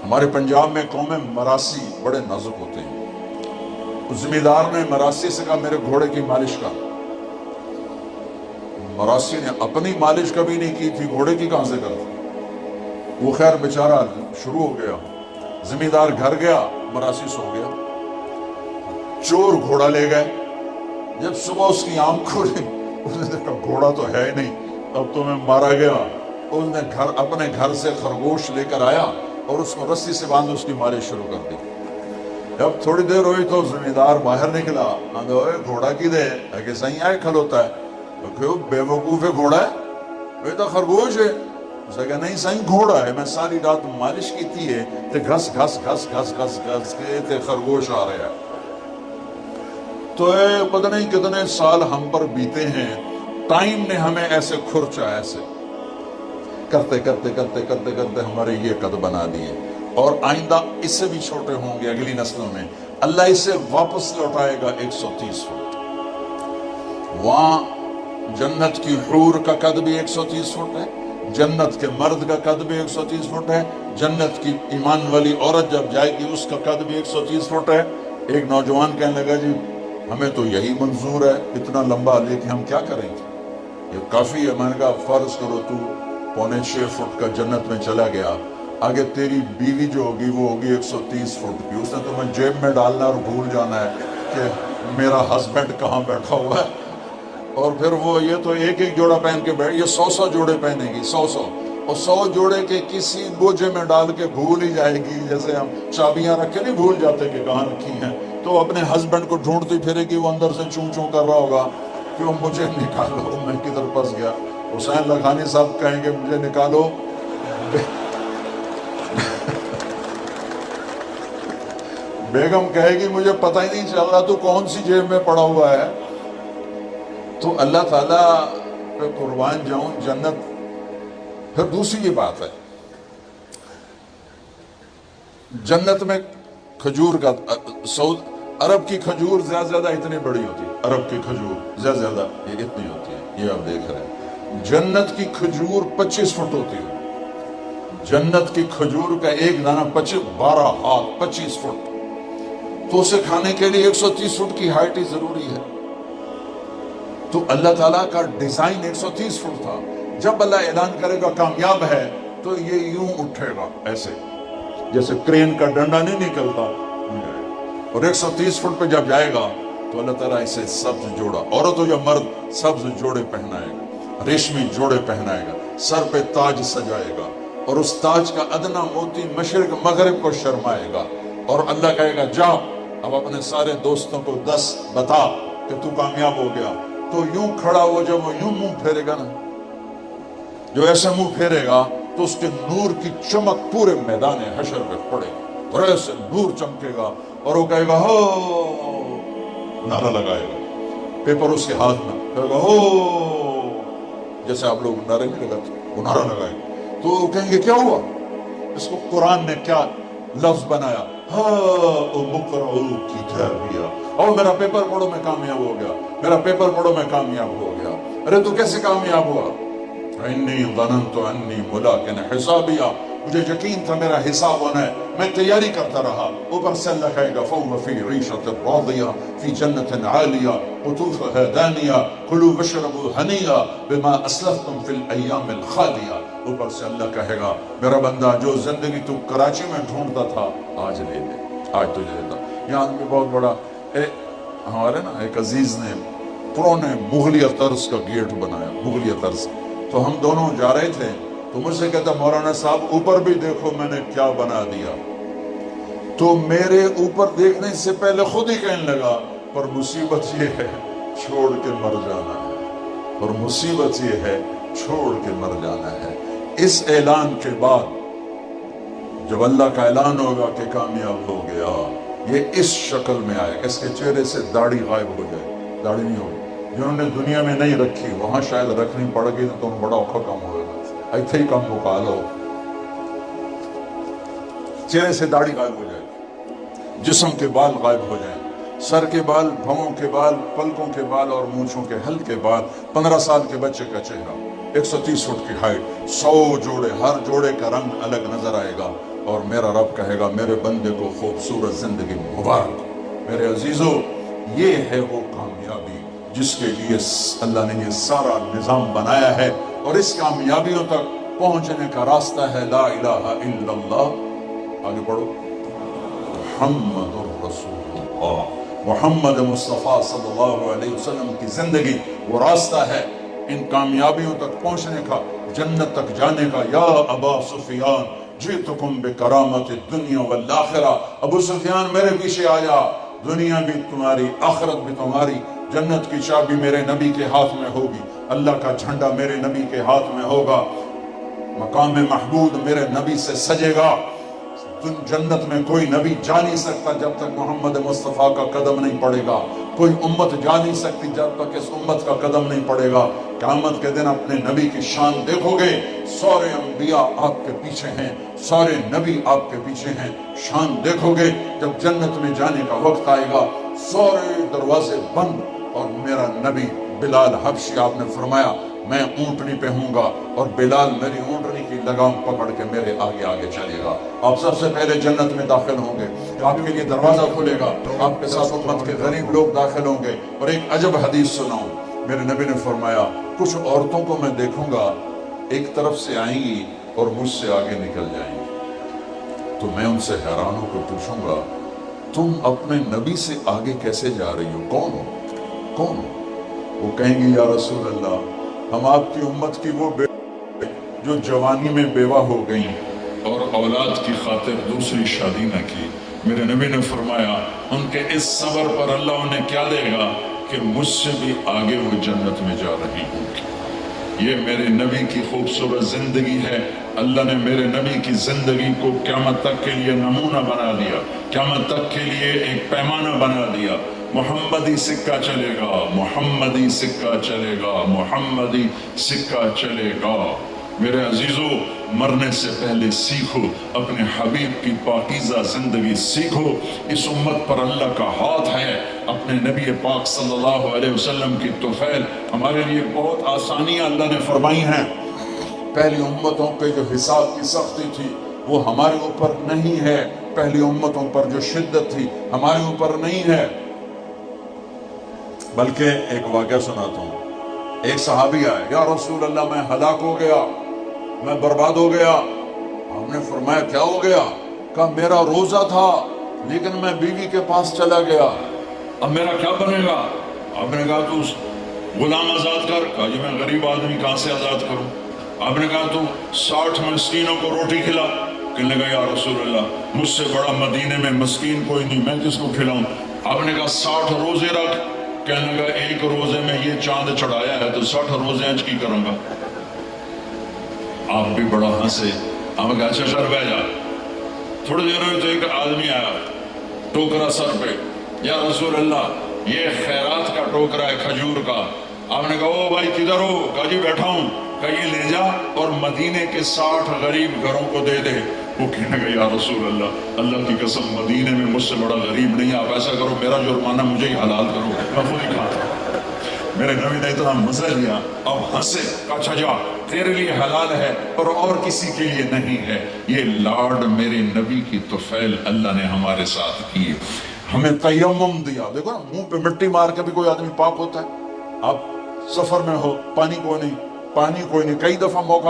ہمارے پنجاب میں قوم مراسی بڑے نازک ہوتے ہیں۔ اس ذمہ دار نے مراسی سے کہا میرے گھوڑے کی مالش کر۔ مراسی نے اپنی مالش کبھی نہیں کی تھی، گھوڑے کی کہاں سے کرتا؟ وہ خیر بیچارہ شروع ہو گیا، ذمہ دار گھر گیا، مراسی سو گیا، چور گھوڑا لے گئے۔ جب صبح اس کی آنکھ کھلی اس نے دیکھا گھوڑا تو ہے نہیں، اب تو میں مارا گیا۔ اس نے اپنے گھر سے خرگوش لے کر آیا اور اس کو رسی سے باندھ اس کی مالش شروع کر دی۔ جب تھوڑی دیر ہوئی تو ذمہ دار باہر نکلا، گھوڑا کی دے کہ صحیح آئے کھل ہوتا ہے، بے وقوف ہے گھوڑا ہے، یہ تو خرگوش ہے۔ اس نے کہا نہیں صحیح گھوڑا ہے، میں ساری رات مالش کی تھی ہے تے گھس کے تے خرگوش آ رہا ہے۔ تو پتہ نہیں کتنے سال ہم پر بیتے ہیں، ٹائم نے ہمیں ایسے کھرچا، ایسے کرتے ہمارے یہ قد بنا دیے، اور آئندہ اس سے بھی چھوٹے ہوں گے اگلی نسلوں میں۔ اللہ اسے واپس لوٹائے گا 130 فٹ۔ وہاں جنت کی حور کا قد بھی 130 فٹ ہے، جنت کے مرد کا قد بھی 130 فٹ ہے، جنت کی ایمان والی عورت جب جائے گی اس کا قد بھی 130 فٹ ہے۔ ایک نوجوان کہنے لگا جی ہمیں تو یہی منظور ہے، اتنا لمبا لے کے ہم کیا کریں گے، یہ کافی ہے۔ میں نے کہا فرض کرو تو 5.25 فٹ کا جنت میں چلا گیا، آگے تیری بیوی جو ہوگی وہ ہوگی 130 فٹ کی، اس نے تمہیں جیب میں ڈالنا اور بھول جانا ہے کہ میرا ہسبینڈ کہاں بیٹھا ہوا ہے، اور پھر وہ یہ تو ایک جوڑا پہن کے بیٹھ، یہ 100 جوڑے پہنے گی، 100 اور 100 جوڑے کے کسی بوجھے میں ڈال کے بھول ہی جائے گی، جیسے ہم چابیاں رکھ کے نہیں بھول جاتے کہ کہاں رکھی ہیں، تو اپنے ہسبینڈ کو ڈھونڈتی پھرے گی، وہ اندر سے چوں چوں کر رہا ہوگا کہ وہ مجھے نکالو، میں کدھر پھنس گیا۔ حسین لکھانی صاحب کہیں گے مجھے نکالو، بیگم کہے گی مجھے پتہ ہی نہیں چل رہا تو کون سی جیب میں پڑا ہوا ہے۔ تو اللہ تعالیٰ پہ قربان جاؤں، جنت۔ پھر دوسری یہ بات ہے، جنت میں کھجور کا، عرب کی کھجور زیادہ اتنی بڑی ہوتی ہے، عرب کی کھجور زیادہ یہ اتنی ہوتی ہے، یہ آپ دیکھ رہے ہیں۔ جنت کی کھجور 25 فٹ ہوتی ہے، جنت کی کھجور کا ایک دانہ 12 ہاتھ 25 فٹ، تو اسے کھانے کے لیے 130 فٹ کی ہائٹ ہی ضروری ہے۔ تو اللہ تعالیٰ کا ڈیزائن 130 فٹ تھا۔ جب اللہ اعلان کرے گا کامیاب ہے تو یہ یوں اٹھے گا ایسے، جیسے کرین کا ڈنڈا نہیں نکلتا، اور 130 فٹ پہ جب جائے گا تو اللہ تعالیٰ اسے سبز جوڑا، عورت ہو یا مرد، سبز جوڑے پہنائے گا، ریشمی جوڑے پہنائے گا، سر پہ تاج سجائے گا، اور اس تاج کا ادنا موتی مشرق مغرب کو شرمائے گا، اور اللہ کہے گا جا اب اپنے سارے دوستوں کو 10 بتا کہ تو کامیاب ہو گیا۔ تو یوں کھڑا ہو، جب وہ یوں منہ پھیرے گا نا، جو ایسے منہ پھیرے گا تو اس کے نور کی چمک پورے میدان حشر پہ پڑے گی، اور ایسے نور چمکے گا، اور وہ کہے گا ہو، نعرہ لگائے گا، پیپر اس کے ہاتھ میں، کہے گا ہو، جیسے آپ لوگ نعرے نہیں لگاتے، وہ نعرہ لگائے گا، تو وہ کہیں گے کیا ہوا؟ اس کو قرآن نے کیا لفظ بنایا، اور میرا پیپر پڑھو میں کامیاب ہو گیا، میرا پیپر پڑھو میں کامیاب ہو گیا۔ ارے تو کیسے کامیاب ہوا؟ انی ظننت انی ملاق حسابیہ، مجھے یقین تھا میرا حساب ہونا ہے، میں تیاری کرتا رہا۔ اوپر سے اللہ کہے گا فَهُوَ فِي عِيشَةٍ رَاضِيَةٍ فِي جَنَّةٍ عَالِيَةٍ قُطُوفُهَا دَانِيَةٌ كُلُوا وَاشْرَبُوا هَنِيًّا بِمَا أَسْلَفْتُمْ فِي الْأَيَّامِ الْخَالِيَةِ۔ اوپر سے اللہ کہے گا میرا بندہ جو زندگی تو کراچی میں ڈھونڈتا تھا آج لے لے، آج تجھے دیتا۔ یہاں آدمی بہت بڑا ہمارے نا ایک عزیز نے پرانے مغلیہ طرز کا گیٹ بنایا، مغلیہ طرز، تو ہم دونوں جا رہے تھے تو مجھ سے کہتا مولانا صاحب اوپر بھی دیکھو میں نے کیا بنا دیا، تو میرے اوپر دیکھنے سے پہلے خود ہی کہنے لگا پر مصیبت یہ ہے چھوڑ کے مر جانا ہے، اور مصیبت یہ ہے چھوڑ کے مر جانا ہے۔ اس اعلان کے بعد جب اللہ کا اعلان ہوگا کہ کامیاب ہو گیا، یہ اس شکل میں آئے، اس کے چہرے سے داڑھی غائب ہو جائے، داڑھی نہیں ہوگی، جنہوں نے دنیا میں نہیں رکھی وہاں شاید رکھنی پڑ گئی تو تم بڑا اوکھا کام ہوگا، ایتھے ہی کام مکا لو، چہرے سے داڑھی غائب ہو جائے، جسم کے بال غائب ہو جائیں، سر کے بال، بھووں کے بال، پلکوں کے بال اور مونچھوں کے ہلکے بال، 15 سال کے بچے کا چہرہ، 130 فٹ کی ہائٹ، 100 جوڑے، ہر جوڑے کا رنگ الگ نظر آئے گا، اور میرا رب کہے گا میرے بندے کو خوبصورت زندگی مبارک۔ میرے عزیزو، یہ ہے وہ کامیابی جس کے لیے اللہ نے یہ سارا نظام بنایا ہے، اور اس کامیابیوں تک پہنچنے کا راستہ ہے لا الہ الا اللہ۔ آگے پڑھو، محمد الرسول اللہ، محمد مصطفیٰ صلی اللہ علیہ وسلم کی زندگی وہ راستہ ہے ان کامیابیوں تک پہنچنے کا، جنت تک جانے کا۔ یا ابا سفیان جئتکم بکرامت الدنیا والآخرہ، ابو سفیان میرے پیچھے آیا، دنیا بھی تمہاری، آخرت بھی تمہاری، جنت کی چابی میرے نبی کے ہاتھ میں ہوگی، اللہ کا جھنڈا میرے نبی کے ہاتھ میں ہوگا، مقام محمود میرے نبی سے سجے گا، جنت میں کوئی نبی جا نہیں سکتا جب تک محمد مصطفیٰ کا قدم نہیں پڑے گا، کوئی امت جا نہیں سکتی جب تک اس امت کا قدم نہیں پڑے گا۔ قیامت کے دن اپنے نبی کی شان دیکھو گے، سارے انبیاء آپ کے پیچھے ہیں، سارے نبی آپ کے پیچھے ہیں، شان دیکھو گے۔ جب جنت میں جانے کا وقت آئے گا سارے دروازے بند، اور میرا نبی بلال حبشی آپ نے فرمایا میں اونٹنی پہ ہوں گا اور بلال میری اونٹنی کی لگام پکڑ کے میرے آگے آگے چلے گا، آپ سب سے پہلے جنت میں داخل ہوں گے، آپ کے لیے دروازہ کھلے گا، آپ کے ساتھ امت کے غریب لوگ داخل ہوں گے۔ اور ایک عجب حدیث سناؤں، میرے نبی نے فرمایا کچھ عورتوں کو میں دیکھوں گا ایک طرف سے آئیں گی اور مجھ سے آگے نکل جائیں گی، تو میں ان سے حیران ہو کر پوچھوں گا تم اپنے نبی سے آگے کیسے جا رہی ہو، کون ہو، کون ہو؟ وہ کہیں گی یا رسول اللہ ہم آپ کی امت کی وہ جو جوانی میں بیوہ ہو گئیں اور اولاد کی خاطر دوسری شادی نہ کی۔ میرے نبی نے فرمایا ان کے اس صبر پر اللہ انہیں کیا دے گا کہ مجھ سے بھی آگے وہ جنت میں جا رہی ہوں گی۔ یہ میرے نبی کی خوبصورت زندگی ہے۔ اللہ نے میرے نبی کی زندگی کو قیامت تک کے لیے نمونہ بنا دیا، قیامت تک کے لیے ایک پیمانہ بنا دیا۔ محمدی سکہ چلے گا، محمدی سکہ چلے گا، محمدی سکہ چلے گا۔ میرے عزیزو، مرنے سے پہلے سیکھو، اپنے حبیب کی پاکیزہ زندگی سیکھو۔ اس امت پر اللہ کا ہاتھ ہے، اپنے نبی پاک صلی اللہ علیہ وسلم کی طفیل ہمارے لیے بہت آسانیاں اللہ نے فرمائی ہیں۔ پہلی امتوں پہ جو حساب کی سختی تھی وہ ہمارے اوپر نہیں ہے، پہلی امتوں پر جو شدت تھی ہمارے اوپر نہیں ہے۔ بلکہ ایک واقعہ سناتا ہوں، ایک صحابی آئے، یا رسول اللہ میں ہلاک ہو گیا، میں برباد ہو گیا۔ ہم نے فرمایا کیا ہو گیا؟ کہا میرا روزہ تھا لیکن میں بیوی کے پاس چلا گیا، اب میرا کیا بنے گا؟ آپ نے کہا تو غلام آزاد کر۔ کہا جی میں غریب آدمی کہاں سے آزاد کروں؟ آپ نے کہا تو 60 مسکینوں کو روٹی کھلا۔ کہنے لگا یا رسول اللہ مجھ سے بڑا مدینے میں مسکین کوئی نہیں، میں کس کو کھلاؤں؟ آپ نے کہا 60 روزے رکھ۔ کہنے لگا ایک روزے میں یہ چاند چڑھایا ہے تو 60 روزے اج کی کروں گا؟ آپ بھی بڑا ہنسے۔ آپ نے کہا اچھا چل بیٹھ جا۔ تھوڑی دیر میں تو ایک آدمی آیا، ٹوکرا سر پہ، یا رسول اللہ یہ خیرات کا ٹوکرا ہے کھجور کا۔ آپ نے کہا او بھائی کدھر ہو؟ کہا جی بیٹھا ہوں۔ کہا یہ لے جا اور مدینے کے 60 غریب گھروں کو دے دے۔ وہ کہنے لگا یا رسول اللہ اللہ کی قسم مدینے میں مجھ سے بڑا غریب نہیں، آپ ایسا کرو میرا جرمانہ مجھے ہی حلال کرو، میں خود ہی کھاتا ہوں۔ میرے نبی نے اتنا مزہ لیا، اب ہنسے۔ اچھا جا تیرے لیے حلال ہے اور کسی کے لیے نہیں ہے۔ یہ لاڈ میرے نبی کی طفیل اللہ نے ہمارے ساتھ کی، ہمیں تیمم دیا۔ دیکھو نا منہ پہ مٹی مار کے بھی کوئی آدمی پاک ہوتا ہے۔ آپ سفر میں ہو، پانی کوئی نہیں، کئی دفعہ موقع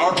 8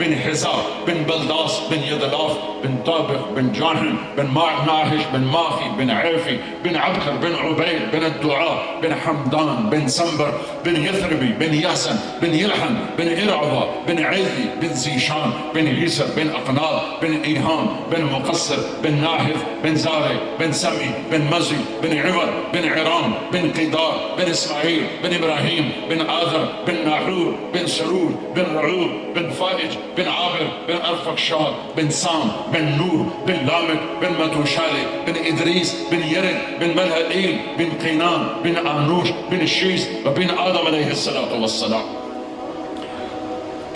بن حزا بن بلداس بن يدلاف بن طابق بن جاحم بن ناهش بن ماخي بن عيفي بن عبكر بن عبيد بن الدعاء بن حمدان بن سنبر بن يثربي بن يحسن بن يلحن بن إرعبة بن عيثي بن زيشان بن عيسر بن أقناط بن إيهام بن مقصر بن ناهث بن زاري بن سمي بن مزي بن عمر بن عرام بن قيدار بن إسماعيل بن إبراهيم بن آذر بن ناحور بن سرور بن رعوب بن فائج بن عابر بن أرفقشاد بن سام بن نور بن لامك بن متوشالي بن إدريس بن يرد بن ملهئيل بن قينان بن آنوش بن شيس وبن آدم علیہ الصلاۃ والسلام.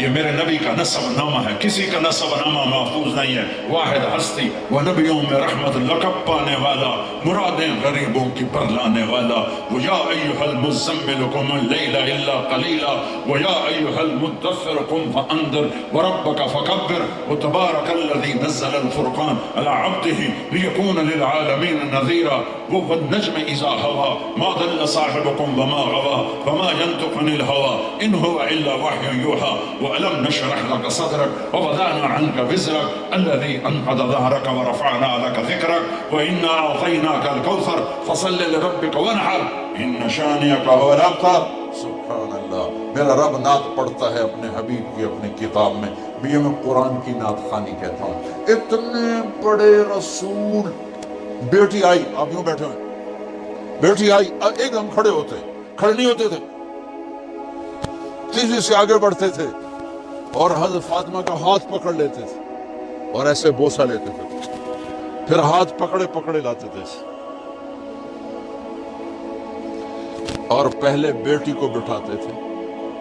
یہ میرے نبی کا نسب نامہ ہے، کسی کا نسب نامہ محفوظ نہیں ہے. واحد ہستی وہ نبیوں میں رحمت لقب پانے والا، مرادیں غریبوں کی پر لانے والا. وہ یا ایھا المزمل قم اللیل الا قلیلا ویا ایھا المدثر قم فانذر وربک فکبر وتبارک الذی نزل الفرقان علی عبده لیکون للعالمین نذیرا. وہ والنجم اذا هوى ما ضل صاحبكم وما غوى وما ينطق عن الهوى ان هو الا وحی یوحى وألم نشرح لك صدرك ووضعنا عنك وزرك الذي أنقض ظهرك ورفعنا لك ذكرك وإنا أعطيناك الكوثر فصل لربك وانحر إن شانئك هو الأبتر. سبحان اللہ. میرا رب نعت پڑھتا ہے اپنے حبیب کی اپنی کتاب میں بھی. یہ میں قرآن کی نعت خوانی کہتا ہوں. اتنے بڑے رسول. بیٹی آئی، آپ یوں بیٹھے ہوئے، بیٹی آئی، ایک دم کھڑے ہوتے، کھڑے نہیں ہوتے تھے، تیزی سے آگے بڑھتے تھے اور حضرت فاطمہ کا ہاتھ پکڑ لیتے تھے اور ایسے بوسہ لیتے تھے، پھر ہاتھ پکڑے پکڑے لاتے تھے اور پہلے بیٹی کو بٹھاتے تھے،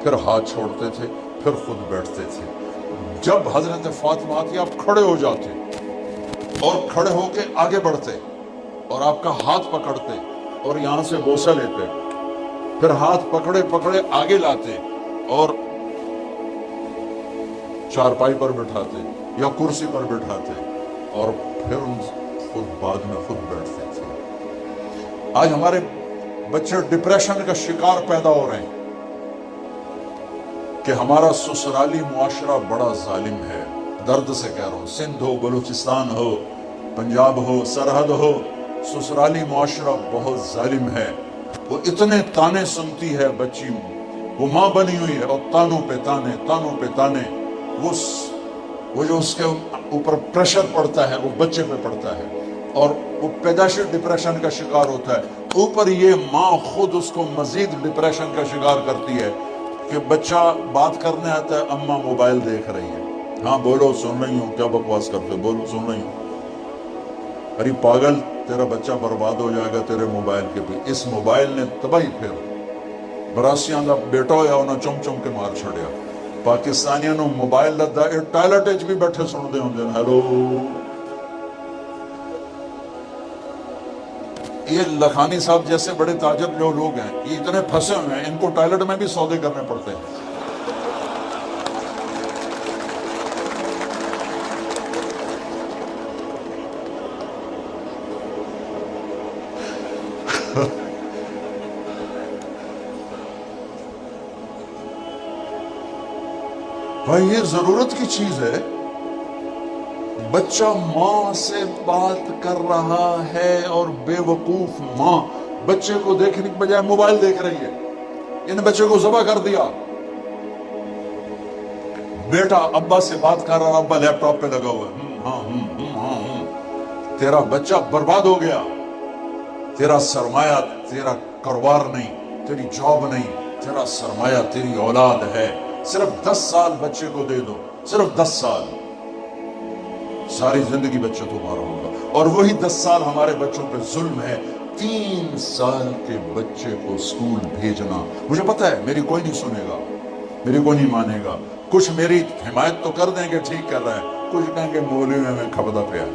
پھر ہاتھ چھوڑتے تھے، پھر خود بیٹھتے تھے. جب حضرت فاطمہ آتی آپ کھڑے ہو جاتے اور کھڑے ہو کے آگے بڑھتے اور آپ کا ہاتھ پکڑتے اور یہاں سے بوسہ لیتے، پھر ہاتھ پکڑے پکڑے آگے لاتے اور چارپائی پر بٹھاتے یا کرسی پر بٹھاتے اور پھر خود بعد میں خود بیٹھتے تھے. آج ہمارے بچے ڈپریشن کا شکار پیدا ہو رہے ہیں کہ ہمارا سسرالی معاشرہ بڑا ظالم ہے. درد سے کہہ رہا ہوں، سندھ ہو، بلوچستان ہو، پنجاب ہو، سرحد ہو، سسرالی معاشرہ بہت ظالم ہے. وہ اتنے تانے سنتی ہے بچی، وہ ماں بنی ہوئی ہے اور تانوں پہ تانے، تانوں پہ تانے. وہ جو اس کے اوپر پریشر پڑتا ہے وہ بچے پہ پڑتا ہے اور وہ پیدائشی ڈپریشن کا شکار ہوتا ہے. اوپر یہ ماں خود اس کو مزید ڈپریشن کا شکار کرتی ہے کہ بچہ بات کرنے آتا ہے، اماں موبائل دیکھ رہی ہے. ہاں بولو، سن رہی ہوں. کیا بکواس کرتے، بولو سن رہی ہوں. ارے پاگل، تیرا بچہ برباد ہو جائے گا تیرے موبائل کے بھی. اس موبائل نے تباہی پھر براسیاں دا بیٹا ہویا انہاں چم چم کے مار چھڑیا. پاکستانیاں نو موبائل لدا اے ٹائلٹ وچ بھی بیٹھے سن دے ہوندے. ہیلو، یہ لکھانی صاحب جیسے بڑے تاجر جو لوگ ہیں یہ اتنے پھنسے ہوئے ہیں، ان کو ٹائلٹ میں بھی سودے کرنے پڑتے ہیں. بھائی یہ ضرورت کی چیز ہے. بچہ ماں سے بات کر رہا ہے اور بے وقوف ماں بچے کو دیکھنے کے بجائے موبائل دیکھ رہی ہے. ان بچے کو ذبح کر دیا. بیٹا ابا سے بات کر رہا، ابا لیپ ٹاپ پہ لگا ہوا ہے. ہاں. تیرا بچہ برباد ہو گیا. تیرا سرمایہ تیرا کاروبار نہیں، تیری جاب نہیں، تیرا سرمایہ تیری اولاد ہے. صرف 10 سال بچے کو دے دو، صرف 10 سال، ساری زندگی بچہ تمہارا ہوگا. اور وہی 10 سال ہمارے بچوں پہ ظلم ہے. 3 سال کے بچے کو اسکول بھیجنا، مجھے پتا ہے میری کوئی نہیں سنے گا، میری کوئی نہیں مانے گا. کچھ میری حمایت تو کر دیں گے ٹھیک کر رہا ہے، کچھ کہیں گے مولوی میں کھپدا پیا.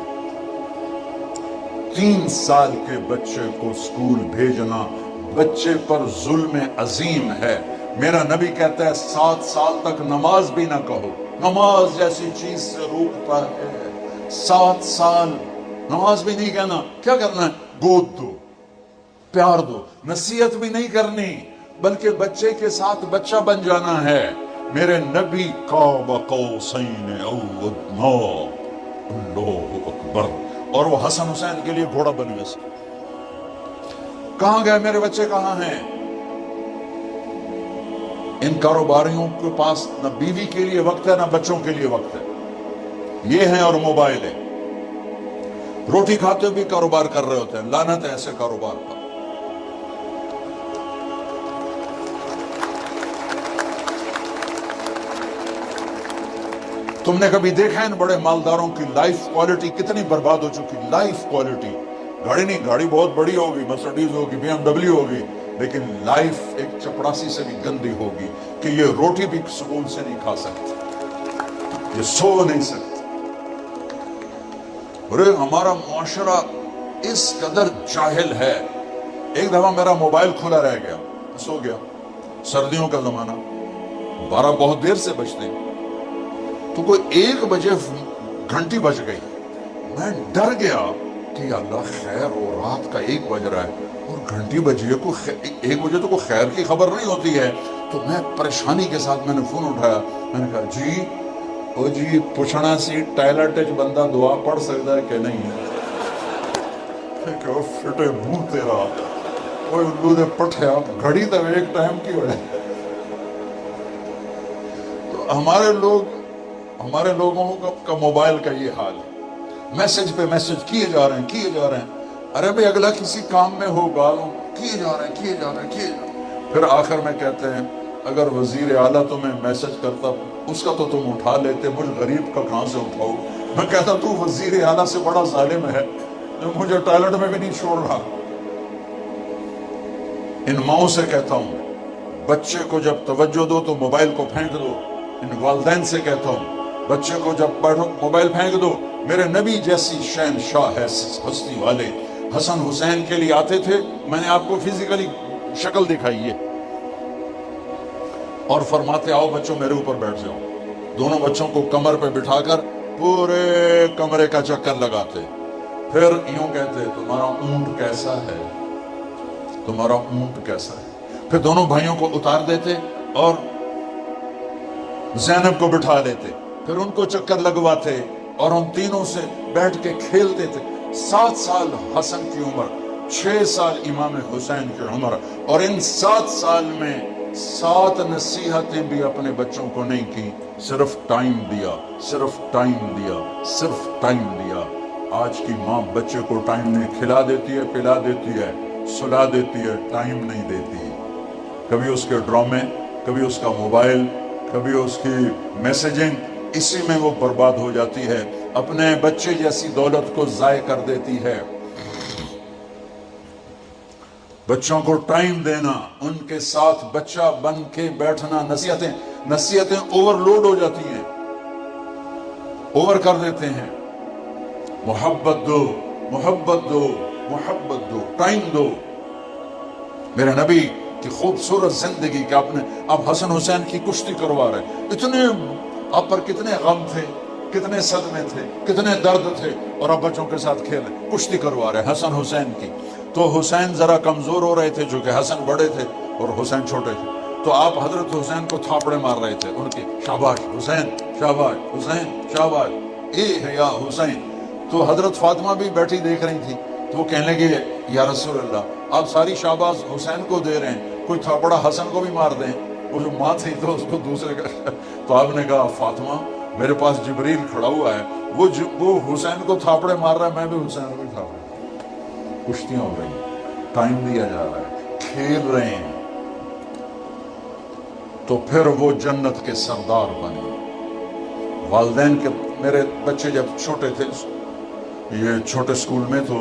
3 سال کے بچے کو اسکول بھیجنا بچے پر ظلم عظیم ہے. میرا نبی کہتا ہے 7 سال تک نماز بھی نہ کہو. نماز جیسی چیز سے روکتا ہے. 7 سال نماز بھی نہیں کہنا. کیا کرنا ہے؟ گود دو، پیار دو. نصیحت بھی نہیں کرنی بلکہ بچے کے ساتھ بچہ بن جانا ہے. میرے نبی قاب قوسین او ادنا، اللہ اکبر. اور وہ حسن حسین کے لیے گھوڑا بنے سے. کہاں گئے میرے بچے، کہاں ہیں؟ ان کاروباریوں کے پاس نہ بیوی کے لیے وقت ہے نہ بچوں کے لیے وقت ہے. یہ ہیں اور موبائل ہے. روٹی کھاتے ہوئے بھی کاروبار کر رہے ہوتے ہیں. لعنت ہے ایسے کاروبار پر. تم نے کبھی دیکھا ان بڑے مالداروں کی لائف کوالٹی کتنی برباد ہو چکی؟ Life quality. گاڑی نہیں، گاڑی بہت بڑی ہوگی، مرسڈیز ہوگی، بی ایم ڈبلیو ہوگی، لیکن لائف ایک چپڑاسی سے بھی گندی ہوگی کہ یہ روٹی بھی سکون سے نہیں کھا سکتے، یہ سو نہیں سکتے. ارے ہمارا معاشرہ اس قدر جاہل ہے. ایک دفعہ میرا موبائل کھلا رہ گیا، سو گیا، سردیوں کا زمانہ، 12 بہت دیر سے بجتے ہیں، تو کوئی 1 بجے گھنٹی بج گئی. میں ڈر گیا کہ یا اللہ خیر ہو، رات کا 1 بج رہا ہے اور گھنٹی بجی ہے، 1 بجے تو کوئی خیر کی خبر نہیں ہوتی ہے. تو میں پریشانی کے ساتھ میں نے فون اٹھایا. میں نے کہا جی او جی پوچھنا سی ٹائلٹ بندہ دعا پڑھ سکتا ہے کہ نہیں؟ کہ فٹے منہ تیرا، وہ الو نے پٹھیا گھڑی تو ایک ٹائم کی ہوئے. تو ہمارے لوگوں کا موبائل کا یہ حال ہے. میسج پہ میسج کیے جا رہے ہیں. ارے بھئی اگلا کسی کام میں ہو، گالوں کیے جا رہے ہیں. پھر آخر میں کہتے ہیں اگر وزیر اعلیٰ تمہیں میسج کرتا اس کا تو تم اٹھا لیتے، مجھ غریب کا کہاں سے اٹھاؤ؟ میں کہتا تو وزیر اعلیٰ سے بڑا ظالم ہے جو مجھے ٹائلٹ میں بھی نہیں چھوڑ رہا. ان ماؤں سے کہتا ہوں بچے کو جب توجہ دو تو موبائل کو پھینک دو. ان والدین سے کہتا ہوں بچے کو جب پڑھو موبائل پھینک دو. میرے نبی جیسی شہنشاہ ہے ہستی والے حسن حسین کے لیے آتے تھے. میں نے آپ کو فزیکلی شکل دکھائی ہے اور فرماتے آؤ بچوں میرے اوپر بیٹھ جاؤ. دونوں بچوں کو کمر پہ بٹھا کر پورے کمرے کا چکر لگاتے. پھر یوں کہتے تمہارا اونٹ کیسا ہے، تمہارا اونٹ کیسا ہے. پھر دونوں بھائیوں کو اتار دیتے اور زینب کو بٹھا لیتے. پھر ان کو چکر لگواتے اور ان تینوں سے بیٹھ کے کھیلتے تھے. 7 سال حسن کی عمر، 6 سال امام حسین کی عمر، اور ان 7 سال میں 7 نصیحتیں بھی اپنے بچوں کو نہیں کی. صرف ٹائم دیا. آج کی ماں بچے کو ٹائم نہیں، کھلا دیتی ہے، پلا دیتی ہے، سلا دیتی ہے، ٹائم نہیں دیتی. کبھی اس کے ڈرامے، کبھی اس کا موبائل، کبھی اس کی میسیجنگ، اسی میں وہ برباد ہو جاتی ہے. اپنے بچے جیسی دولت کو ضائع کر دیتی ہے. بچوں کو ٹائم دینا، ان کے ساتھ بچہ بن کے بیٹھنا. نصیحتیں اوور لوڈ ہو جاتی ہیں، اوور کر دیتے ہیں. محبت دو، ٹائم دو. میرے نبی کی خوبصورت زندگی کہ آپ حسن حسین کی کشتی کروا رہے. اتنے آپ پر کتنے غم تھے، کتنے صدمے تھے، کتنے درد تھے، اور آپ بچوں کے ساتھ کھیلیں، کشتی کروا رہے حسن حسین کی. تو حسین ذرا کمزور ہو رہے تھے چونکہ حسن بڑے تھے اور حسین چھوٹے تھے. تو آپ حضرت حسین کو تھاپڑے مار رہے تھے ان کی، شاباش حسین، شاباش حسین، شاباش، اے ہے یا حسین. تو حضرت فاطمہ بھی بیٹھی دیکھ رہی تھی. تو وہ کہنے لگے یا رسول اللہ آپ ساری شاباش حسین کو دے رہے ہیں، کوئی تھاپڑا حسن کو بھی مار دیں. وہ جو ماں تھی تو اس کو دوسرے کا. تو آپ نے کہا فاطمہ میرے پاس جبریل کھڑا ہوا ہے، وہ حسین کو تھاپڑے مار رہا ہے، میں بھی حسین کو تھاپڑے. کشتیاں ہو رہی ہیں، ٹائم دیا جا رہا ہے، کھیل رہے ہیں. تو پھر وہ جنت کے سردار بنے. والدین کے، میرے بچے جب چھوٹے تھے، یہ چھوٹے سکول میں، تو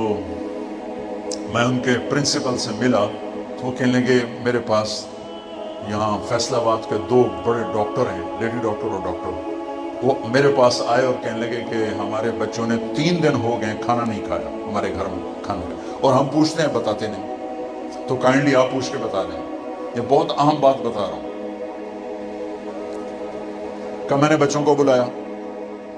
میں ان کے پرنسپل سے ملا. تو وہ کہنے لگے میرے پاس یہاں فیصل آباد کے 2 بڑے ڈاکٹر ہیں، لیڈی ڈاکٹر اور ڈاکٹر. وہ میرے پاس آئے اور کہنے لگے کہ ہمارے بچوں نے 3 دن ہو گئے کھانا نہیں کھایا ہمارے گھر میں کھانا، اور ہم پوچھتے ہیں بتاتے نہیں. تو کائنڈلی آپ پوچھ کے بتا دیں. یہ بہت اہم بات بتا رہا ہوں. کہ میں نے بچوں کو بلایا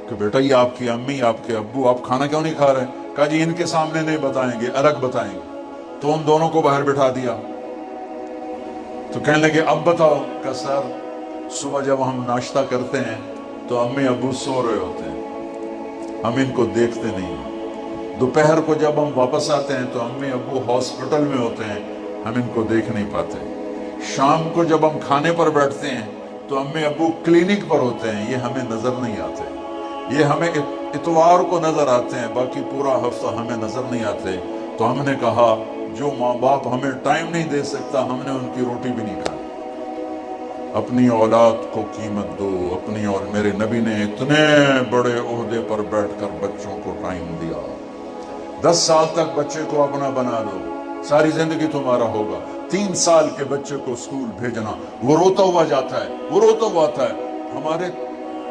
کہ بیٹا یہ آپ کی امی، آپ کے ابو، آپ کھانا کیوں نہیں کھا رہے؟ کہا جی ان کے سامنے نہیں بتائیں گے، الگ بتائیں گے. تو ان دونوں کو باہر بٹھا دیا. تو کہنے لگے اب بتاؤ. کہ سر صبح جب ہم ناشتہ کرتے ہیں تو امی ابو سو رہے ہوتے ہیں، ہم ان کو دیکھتے نہیں ہیں۔ دوپہر کو جب ہم واپس آتے ہیں تو امی ابو ہاسپٹل میں ہوتے ہیں، ہم ان کو دیکھ نہیں پاتے۔ شام کو جب ہم کھانے پر بیٹھتے ہیں تو امی ابو کلینک پر ہوتے ہیں، یہ ہمیں نظر نہیں آتے۔ یہ ہمیں اتوار کو نظر آتے ہیں، باقی پورا ہفتہ ہمیں نظر نہیں آتے۔ تو ہم نے کہا جو ماں باپ ہمیں ٹائم نہیں دے سکتا، ہم نے ان کی روٹی بھی نہیں کھانی۔ اپنی اولاد کو قیمت دو اپنی، اور میرے نبی نے اتنے بڑے عہدے پر بیٹھ کر بچوں کو ٹائم دیا۔ 10 سال تک بچے کو اپنا بنا لو، ساری زندگی تمہارا ہوگا۔ 3 سال کے بچے کو اسکول بھیجنا، وہ روتا ہوا جاتا ہے، وہ روتا ہوا آتا ہے۔ ہمارے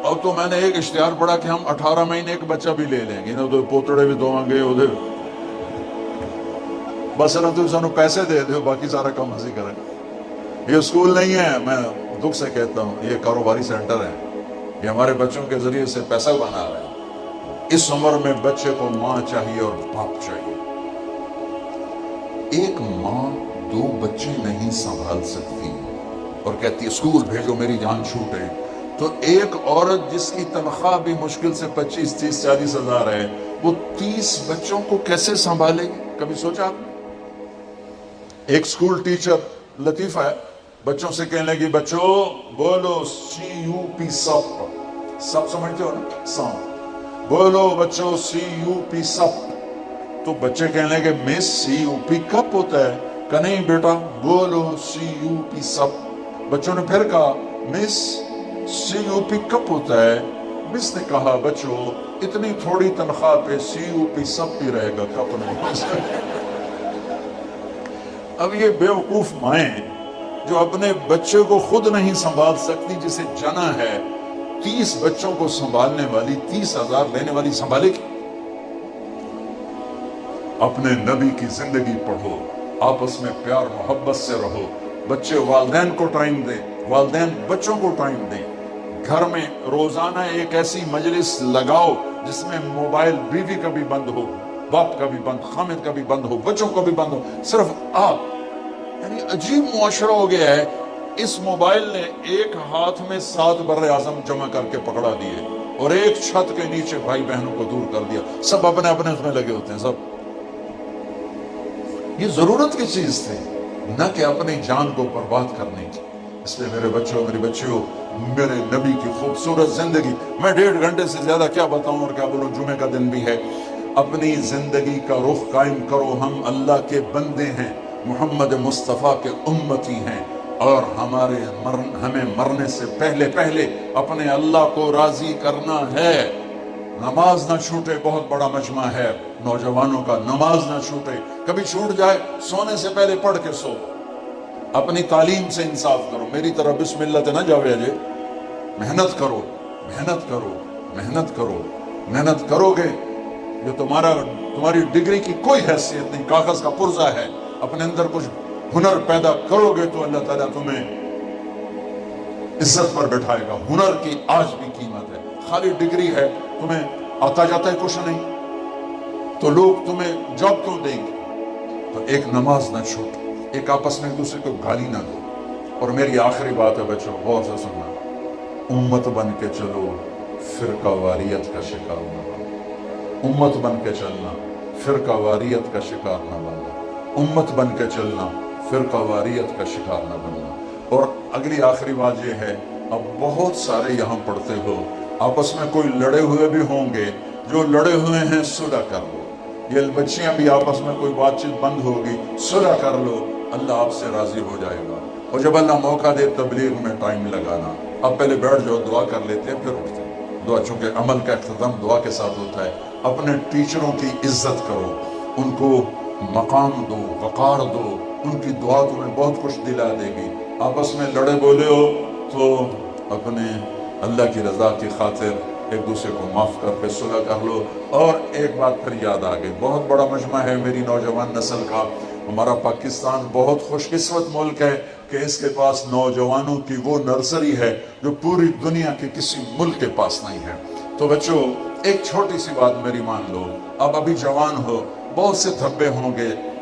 اب تو میں نے ایک اشتہار پڑھا کہ ہم 18 مہینے ایک بچہ بھی لے لیں گے، تو پوتڑے بھی دو گے ادھر، بس نہ تو سانو پیسے دے دو، باقی سارا کام ہنسی کریں۔ یہ اسکول نہیں ہے، میں دکھ سے کہتا ہوں، یہ کاروباری سینٹر ہے۔ یہ ہمارے بچوں کے ذریعے سے پیسہ بنا رہے ہیں۔ اس عمر میں بچے کو ماں چاہیے اور باپ چاہیے۔ ایک ماں 2 بچے نہیں سنبھال سکتی اور کہتی ہے اسکول بھیجو میری جان چھوٹے، تو ایک عورت جس کی تنخواہ بھی مشکل سے 25, 30, 40 ہزار ہے، وہ 30 بچوں کو کیسے سنبھالے گی؟ کبھی سوچا آپ نے؟ ایک اسکول ٹیچر لطیفہ ہے، بچوں سے کہنے لگی بچوں بولو CUP سپ، سپ سمجھتے ہو نا، سانپ، بولو بچوں CUP سپ۔ تو بچے کہنے لگے مس CUP کپ ہوتا ہے؟ کہ نہیں بیٹا بولو CUP سپ۔ بچوں نے پھر کہا مس CUP کپ ہوتا ہے؟ مس نے کہا بچوں اتنی تھوڑی تنخواہ پہ CUP سپ ہی رہے گا، کپ نہیں۔ اب یہ بیوقوف مائیں جو اپنے بچے کو خود نہیں سنبھال سکتی، جسے جنا ہے 30 بچوں کو سنبھالنے والی، 30,000 لینے والی، سنبھالے گی؟ اپنے نبی کی زندگی پڑھو، آپس میں پیار محبت سے رہو، بچے والدین کو ٹائم دیں، والدین بچوں کو ٹائم دیں۔ گھر میں روزانہ ایک ایسی مجلس لگاؤ جس میں موبائل بیوی کا بھی بند ہو، باپ کا بھی بند، خامد کا بھی بند ہو، بچوں کا بھی بند ہو، صرف آپ۔ یعنی عجیب معاشرہ ہو گیا ہے، اس موبائل نے ایک ہاتھ میں 7 بر اعظم جمع کر کے پکڑا دیے اور ایک چھت کے نیچے بھائی بہنوں کو دور کر دیا، سب اپنے اپنے اس میں لگے ہوتے ہیں سب۔ یہ ضرورت کی چیز تھی، نہ کہ اپنی جان کو برباد کرنے کی۔ اس لیے میرے بچوں میری بچیوں، میرے نبی کی خوبصورت زندگی، میں 1.5 گھنٹے سے زیادہ کیا بتاؤں اور کیا بولوں، جمعے کا دن بھی ہے۔ اپنی زندگی کا رخ قائم کرو، ہم اللہ کے بندے ہیں، محمد مصطفیٰ کے امتی ہیں، اور ہمیں مرنے سے پہلے اپنے اللہ کو راضی کرنا ہے۔ نماز نہ چھوٹے، بہت بڑا مجمع ہے نوجوانوں کا، نماز نہ چھوٹے، کبھی چھوٹ جائے سونے سے پہلے پڑھ کے سو۔ اپنی تعلیم سے انصاف کرو، میری طرح بسم اللہ تے نہ جاوے جے، محنت کرو محنت کرو محنت کرو، محنت کرو گے جو تمہاری ڈگری کی کوئی حیثیت نہیں، کاغذ کا پرزہ ہے۔ اپنے اندر کچھ ہنر پیدا کرو گے تو اللہ تعالیٰ تمہیں عزت پر بٹھائے گا۔ ہنر کی آج بھی قیمت ہے، خالی ڈگری ہے، تمہیں آتا جاتا ہے کچھ نہیں تو لوگ تمہیں جاب کیوں دیں گے؟ تو ایک نماز نہ چھوٹو، ایک آپس میں ایک دوسرے کو گالی نہ دو۔ اور میری آخری بات ہے بچوں، غور سے سننا، امت بن کے چلو، فرقہ واریت کا شکار نہ بنو۔ امت بن کے چلنا، فرقہ واریت کا شکار نہ بننا۔ امت بن کے چلنا، فرقہ واریت کا شکار نہ بننا۔ اور اگلی آخری بات یہ ہے، اب بہت سارے یہاں پڑھتے ہو، آپس میں کوئی لڑے ہوئے بھی ہوں گے، جو لڑے ہوئے ہیں صلح کر لو۔ یہ بچیاں بھی آپس میں کوئی بات چیت بند ہوگی، صلح کر لو، اللہ آپ سے راضی ہو جائے گا۔ اور جب اللہ موقع دے تبلیغ میں ٹائم لگانا، اب پہلے بیٹھ جاؤ، دعا کر لیتے ہیں پھر اٹھتے ہیں۔ دعا، چونکہ عمل کا اختتام دعا کے ساتھ ہوتا ہے۔ اپنے ٹیچروں کی عزت کرو، ان کو مقام دو، وقار دو، ان کی دعا تمہیں بہت کچھ دلا دے گی۔ آپس میں لڑے بولے ہو تو اپنے اللہ کی رضا کی خاطر ایک دوسرے کو معاف کر کے صلح کر لو۔ اور ایک بات پھر یاد آ گئی، بہت بڑا مجمع ہے میری نوجوان نسل کا۔ ہمارا پاکستان بہت خوش قسمت ملک ہے کہ اس کے پاس نوجوانوں کی وہ نرسری ہے جو پوری دنیا کے کسی ملک کے پاس نہیں ہے۔ تو بچوں، ایک چھوٹی سی بات میری مان لو، اب ابھی جوان ہو، بہت سے دھبے ہوں گے،